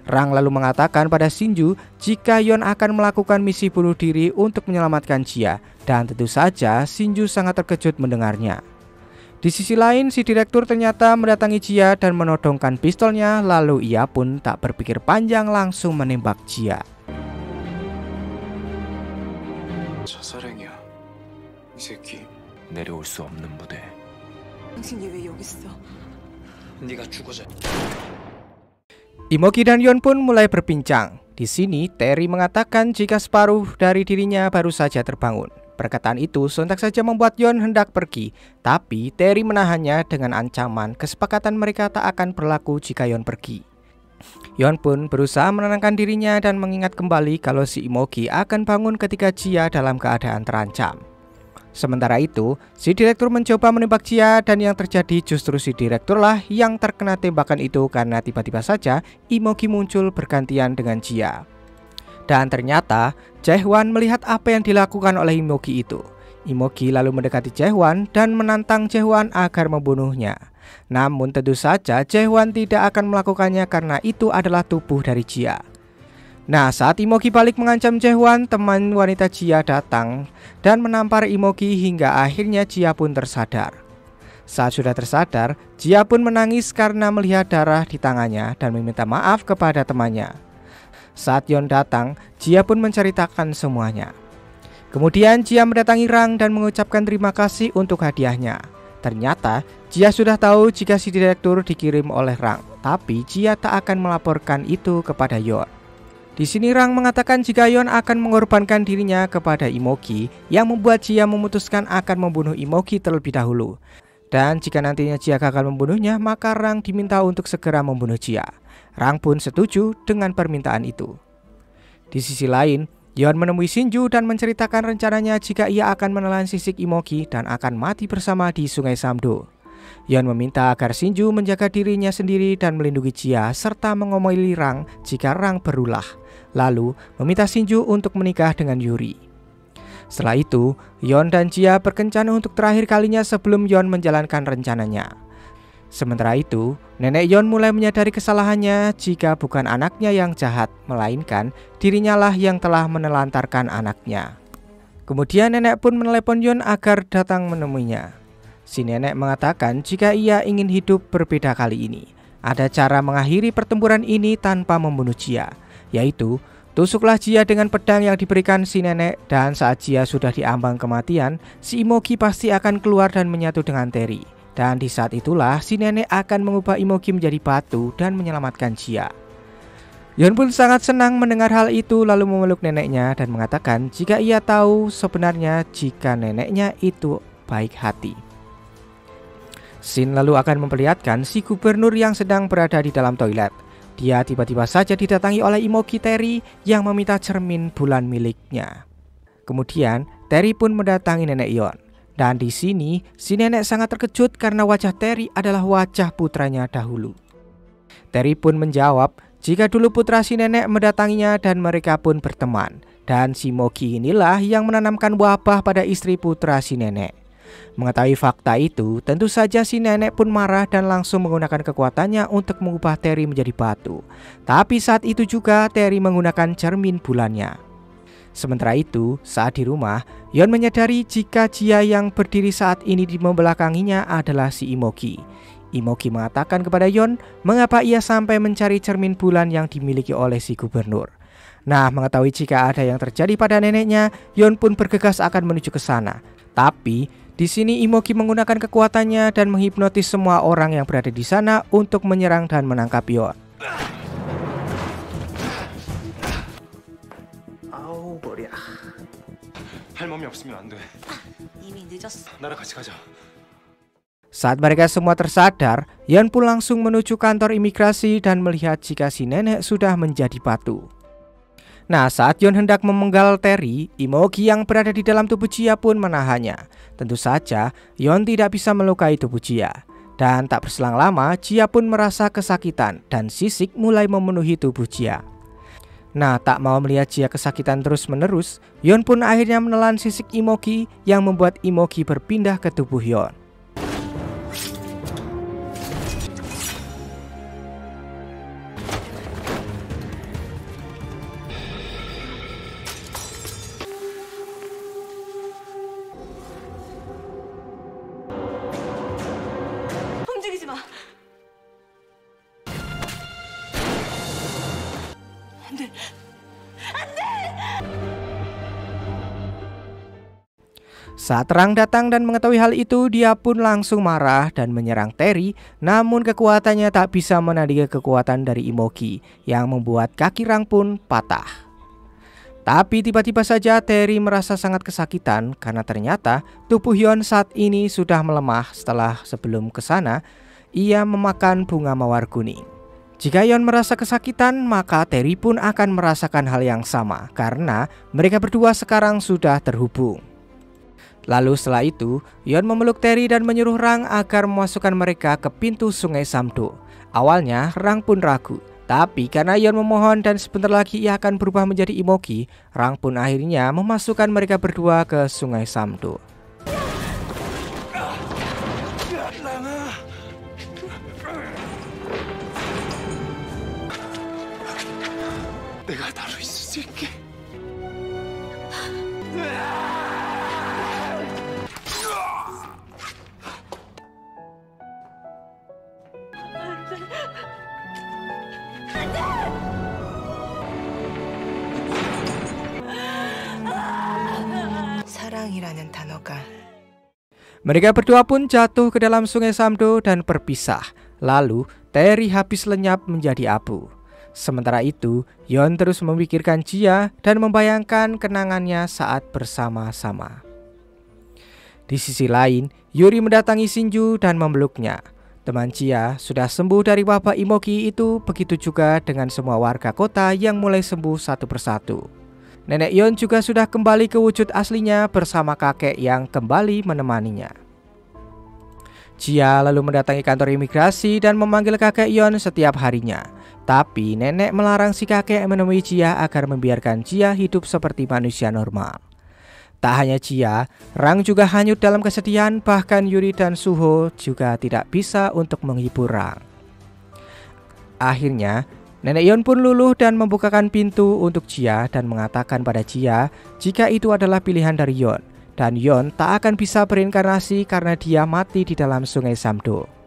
Rang lalu mengatakan pada Shinju jika Yeon akan melakukan misi bunuh diri untuk menyelamatkan Jia, dan tentu saja Shinju sangat terkejut mendengarnya. Di sisi lain, si direktur ternyata mendatangi Jia dan menodongkan pistolnya, lalu ia pun tak berpikir panjang langsung menembak Jia. 자살행이야. 이 새끼 내려올 수 없는 무대. 당신이 왜 여기 있어? 네가 죽어자. Imogi dan Yeon pun mulai berbincang. Di sini, Terry mengatakan jika separuh dari dirinya baru saja terbangun. Perkataan itu sontak saja membuat Yeon hendak pergi, tapi Terry menahannya dengan ancaman kesepakatan mereka tak akan berlaku jika Yeon pergi. Yeon pun berusaha menenangkan dirinya dan mengingat kembali kalau si Imogi akan bangun ketika Jia dalam keadaan terancam. Sementara itu, si direktur mencoba menembak Jia dan yang terjadi justru si direkturlah yang terkena tembakan itu karena tiba-tiba saja Imogi muncul bergantian dengan Jia. Dan ternyata Jae-hwan melihat apa yang dilakukan oleh Imogi itu. Imogi lalu mendekati Jae-hwan dan menantang Jae-hwan agar membunuhnya. Namun tentu saja Jae-hwan tidak akan melakukannya karena itu adalah tubuh dari Jia. Nah, saat Imogi balik mengancam Jae-hwan, teman wanita Jia datang dan menampar Imogi hingga akhirnya Jia pun tersadar. Saat sudah tersadar, Jia pun menangis karena melihat darah di tangannya dan meminta maaf kepada temannya. Saat Yeon datang, Jia pun menceritakan semuanya. Kemudian Jia mendatangi Rang dan mengucapkan terima kasih untuk hadiahnya. Ternyata Jia sudah tahu jika si direktur dikirim oleh Rang, tapi Jia tak akan melaporkan itu kepada Yeon. Di sini Rang mengatakan jika Yeon akan mengorbankan dirinya kepada Imogi, yang membuat Jia memutuskan akan membunuh Imogi terlebih dahulu. Dan jika nantinya Jia gagal membunuhnya, maka Rang diminta untuk segera membunuh Jia. Rang pun setuju dengan permintaan itu. Di sisi lain, Yeon menemui Shinju dan menceritakan rencananya jika ia akan menelan sisik Imogi dan akan mati bersama di Sungai Samdo. Yeon meminta agar Shinju menjaga dirinya sendiri dan melindungi Jia serta mengomeli Rang jika Rang berulah. Lalu meminta Shinju untuk menikah dengan Yuri. Setelah itu, Yeon dan Jia berkencan untuk terakhir kalinya sebelum Yeon menjalankan rencananya. Sementara itu, nenek Yeon mulai menyadari kesalahannya jika bukan anaknya yang jahat, melainkan dirinya lah yang telah menelantarkan anaknya. Kemudian nenek pun menelepon Yeon agar datang menemuinya. Si nenek mengatakan jika ia ingin hidup berbeda kali ini, ada cara mengakhiri pertempuran ini tanpa membunuh Jia, yaitu tusuklah Jia dengan pedang yang diberikan si nenek, dan saat Jia sudah diambang kematian, si Imogi pasti akan keluar dan menyatu dengan Terry. Dan di saat itulah si nenek akan mengubah Imogi menjadi batu dan menyelamatkan Jia. Yeon pun sangat senang mendengar hal itu lalu memeluk neneknya dan mengatakan jika ia tahu sebenarnya jika neneknya itu baik hati. Shin lalu akan memperlihatkan si gubernur yang sedang berada di dalam toilet. Dia tiba-tiba saja didatangi oleh Imogi Terry yang meminta cermin bulan miliknya. Kemudian Terry pun mendatangi nenek Yeon. Dan di sini si nenek sangat terkejut karena wajah Terry adalah wajah putranya dahulu. Terry pun menjawab jika dulu putra si nenek mendatanginya dan mereka pun berteman. Dan si Imogi inilah yang menanamkan wabah pada istri putra si nenek. Mengetahui fakta itu, tentu saja si nenek pun marah dan langsung menggunakan kekuatannya untuk mengubah Terry menjadi batu. Tapi saat itu juga Terry menggunakan cermin bulannya. Sementara itu, saat di rumah, Yeon menyadari jika Jia yang berdiri saat ini di membelakanginya adalah si Imogi. Imogi mengatakan kepada Yeon mengapa ia sampai mencari cermin bulan yang dimiliki oleh si gubernur. Nah, mengetahui jika ada yang terjadi pada neneknya, Yeon pun bergegas akan menuju ke sana. Tapi di sini Imogi menggunakan kekuatannya dan menghipnotis semua orang yang berada di sana untuk menyerang dan menangkap Yeon. 아우 머리야. 할멈이 없으면 안 돼. 이미 늦었어. 나랑 같이 가자. Saat mereka semua tersadar, Yeon pun langsung menuju kantor imigrasi dan melihat jika si nenek sudah menjadi batu. Nah, saat Yeon hendak memenggal Terry, Imogi yang berada di dalam tubuh Jia pun menahannya. Tentu saja, Yeon tidak bisa melukai tubuh Jia. Dan tak berselang lama, Jia pun merasa kesakitan dan sisik mulai memenuhi tubuh Jia. Nah, tak mau melihat Jia kesakitan terus-menerus, Yeon pun akhirnya menelan sisik Imogi yang membuat Imogi berpindah ke tubuh Yeon. 움직이지 마. 안 돼. Saat Rang datang dan mengetahui hal itu, dia pun langsung marah dan menyerang Terry. Namun kekuatannya tak bisa menandingi kekuatan dari Imogi yang membuat kaki Rang pun patah. Tapi tiba-tiba saja Terry merasa sangat kesakitan karena ternyata tubuh Yeon saat ini sudah melemah setelah sebelum ke sana ia memakan bunga mawar kuning. Jika Yeon merasa kesakitan, maka Terry pun akan merasakan hal yang sama karena mereka berdua sekarang sudah terhubung. Lalu setelah itu, Yeon memeluk Terry dan menyuruh Rang agar memasukkan mereka ke pintu sungai Samdo. Awalnya Rang pun ragu, tapi karena Yeon memohon dan sebentar lagi ia akan berubah menjadi Imogi, Rang pun akhirnya memasukkan mereka berdua ke sungai Samdo. 내가 나로 있을 수 있게. 사랑이라는 단어가 Mereka berdua pun jatuh ke dalam sungai Samdo dan berpisah. Lalu Terry habis lenyap menjadi abu. Sementara itu, Yeon terus memikirkan Jia dan membayangkan kenangannya saat bersama-sama. Di sisi lain, Yuri mendatangi Shinju dan memeluknya. Teman Jia sudah sembuh dari wabah Imogi itu, begitu juga dengan semua warga kota yang mulai sembuh satu persatu. Nenek Yeon juga sudah kembali ke wujud aslinya bersama kakek yang kembali menemaninya. Jia lalu mendatangi kantor imigrasi dan memanggil kakek Yeon setiap harinya. Tapi nenek melarang si kakek menemui Jia agar membiarkan Jia hidup seperti manusia normal. Tak hanya Jia, Rang juga hanyut dalam kesedihan, bahkan Yuri dan Suho juga tidak bisa untuk menghibur Rang. Akhirnya, Nenek Yeon pun luluh dan membukakan pintu untuk Jia dan mengatakan pada Jia jika itu adalah pilihan dari Yeon. Dan Yeon tak akan bisa berinkarnasi karena dia mati di dalam sungai Samdo.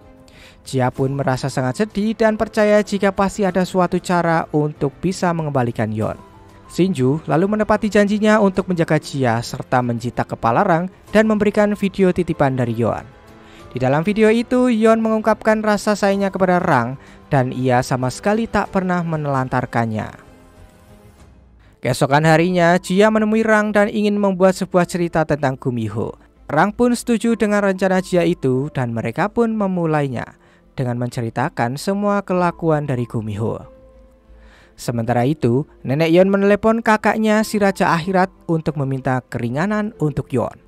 Jia pun merasa sangat sedih dan percaya jika pasti ada suatu cara untuk bisa mengembalikan Yeon. Shinju lalu menepati janjinya untuk menjaga Jia serta menjitak kepala Rang dan memberikan video titipan dari Yeon. Di dalam video itu, Yeon mengungkapkan rasa sayangnya kepada Rang dan ia sama sekali tak pernah menelantarkannya. Keesokan harinya, Jia menemui Rang dan ingin membuat sebuah cerita tentang Gumiho. Rang pun setuju dengan rencana Jia itu dan mereka pun memulainya dengan menceritakan semua kelakuan dari Gumiho. Sementara itu, Nenek Yeon menelepon kakaknya si Raja Akhirat untuk meminta keringanan untuk Yeon.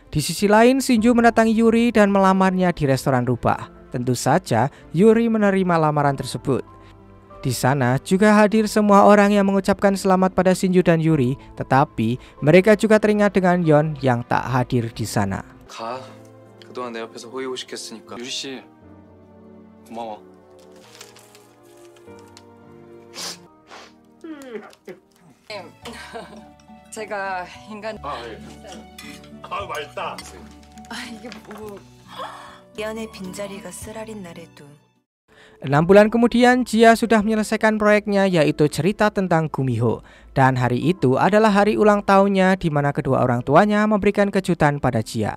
Di sisi lain, Shinju mendatangi Yuri dan melamarnya di restoran rubah. Tentu saja Yuri menerima lamaran tersebut. Di sana juga hadir semua orang yang mengucapkan selamat pada Shinju dan Yuri, tetapi mereka juga teringat dengan Yeon yang tak hadir di sana. 가. 그동안 내 옆에서 호의호식했으니까. 유리 씨, 고마워. 제가 인간 맑다. 이게 뭐 미연의 빈자리가 쓰라린 날에도 6 bulan kemudian, Jia sudah menyelesaikan proyeknya yaitu cerita tentang Gumiho. Dan hari itu adalah hari ulang tahunnya di mana kedua orang tuanya memberikan kejutan pada Jia.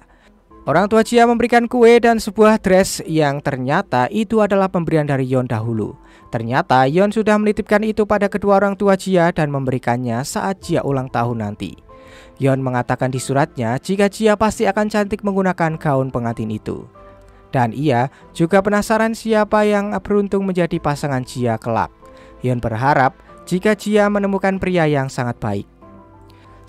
Orang tua Jia memberikan kue dan sebuah dress yang ternyata itu adalah pemberian dari Yeon dahulu. Ternyata Yeon sudah menitipkan itu pada kedua orang tua Jia dan memberikannya saat Jia ulang tahun nanti. Yeon mengatakan di suratnya jika Jia pasti akan cantik menggunakan gaun pengantin itu. Dan ia juga penasaran siapa yang beruntung menjadi pasangan Jia kelak. Yeon berharap jika Jia menemukan pria yang sangat baik.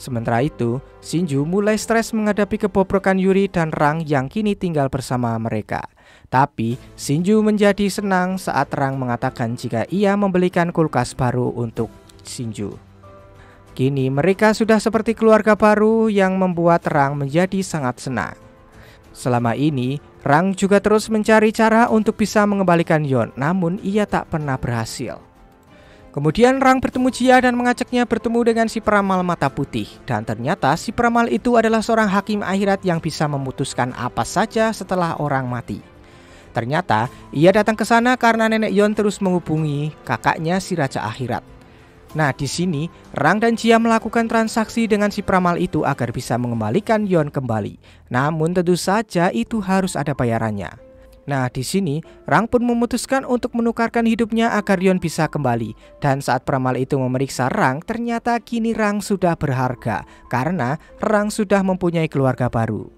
Sementara itu, Shinju mulai stres menghadapi kebobrokan Yuri dan Rang yang kini tinggal bersama mereka. Tapi Shinju menjadi senang saat Rang mengatakan jika ia membelikan kulkas baru untuk Shinju. Kini mereka sudah seperti keluarga baru yang membuat Rang menjadi sangat senang. Selama ini, Rang juga terus mencari cara untuk bisa mengembalikan Yeon, namun ia tak pernah berhasil. Kemudian Rang bertemu Jia dan mengajaknya bertemu dengan si peramal mata putih. Dan ternyata si peramal itu adalah seorang hakim akhirat yang bisa memutuskan apa saja setelah orang mati. Ternyata ia datang ke sana karena nenek Yeon terus menghubungi kakaknya si Raja Akhirat. Nah, di sini Rang dan Jia melakukan transaksi dengan si peramal itu agar bisa mengembalikan Yeon kembali. Namun tentu saja itu harus ada bayarannya. Nah, di sini Rang pun memutuskan untuk menukarkan hidupnya agar Yeon bisa kembali. Dan saat peramal itu memeriksa Rang, ternyata kini Rang sudah berharga karena Rang sudah mempunyai keluarga baru.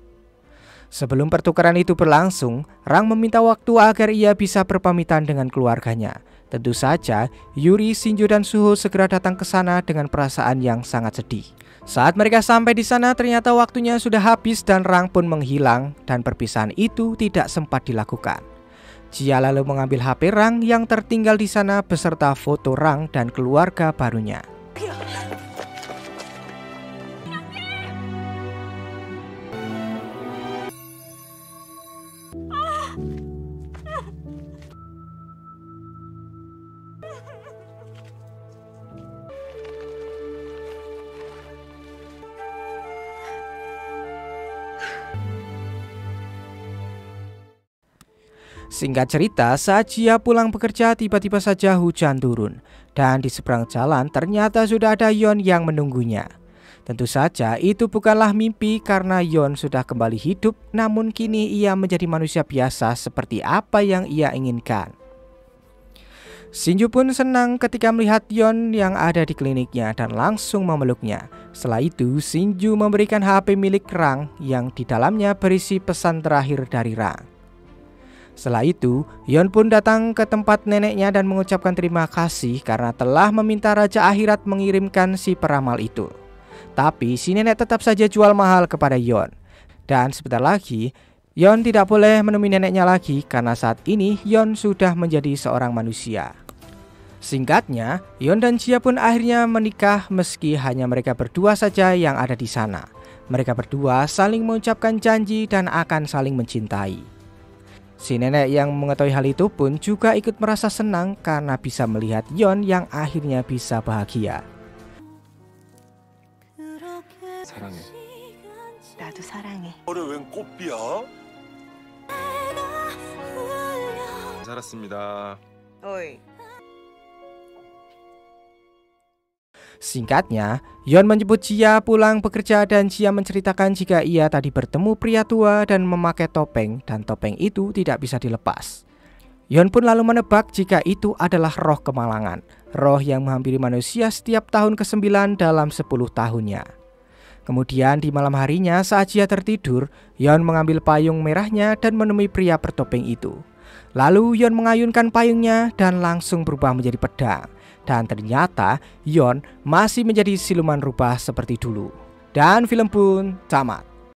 Sebelum pertukaran itu berlangsung, Rang meminta waktu agar ia bisa berpamitan dengan keluarganya. Tentu saja, Yuri, Shinju, dan Suho segera datang ke sana dengan perasaan yang sangat sedih. Saat mereka sampai di sana, ternyata waktunya sudah habis dan Rang pun menghilang dan perpisahan itu tidak sempat dilakukan. Jia lalu mengambil HP Rang yang tertinggal di sana beserta foto Rang dan keluarga barunya. Singkat cerita, saat Jia pulang bekerja, tiba-tiba saja hujan turun. Dan di seberang jalan ternyata sudah ada Yeon yang menunggunya. Tentu saja itu bukanlah mimpi karena Yeon sudah kembali hidup, namun kini ia menjadi manusia biasa seperti apa yang ia inginkan. Shinju pun senang ketika melihat Yeon yang ada di kliniknya dan langsung memeluknya. Setelah itu, Shinju memberikan HP milik Rang yang di dalamnya berisi pesan terakhir dari Rang. Setelah itu, Yeon pun datang ke tempat neneknya dan mengucapkan terima kasih karena telah meminta Raja Akhirat mengirimkan si peramal itu. Tapi si nenek tetap saja jual mahal kepada Yeon. Dan sebentar lagi, Yeon tidak boleh menemui neneknya lagi karena saat ini Yeon sudah menjadi seorang manusia. Singkatnya, Yeon dan Jia pun akhirnya menikah meski hanya mereka berdua saja yang ada di sana. Mereka berdua saling mengucapkan janji dan akan saling mencintai. Si nenek yang mengetahui hal itu pun juga ikut merasa senang karena bisa melihat Yeon yang akhirnya bisa bahagia. 사랑해. 나도 사랑해. 웬 꽃비야? 살았습니다. 어이. Singkatnya, Yeon menjemput Jia pulang bekerja dan Jia menceritakan jika ia tadi bertemu pria tua dan memakai topeng dan topeng itu tidak bisa dilepas. Yeon pun lalu menebak jika itu adalah roh kemalangan, roh yang menghampiri manusia setiap tahun ke-9 dalam 10 tahunnya. Kemudian di malam harinya saat Jia tertidur, Yeon mengambil payung merahnya dan menemui pria bertopeng itu. Lalu Yeon mengayunkan payungnya dan langsung berubah menjadi pedang. Dan ternyata Yeon masih menjadi siluman rupa seperti dulu. Dan film pun tamat.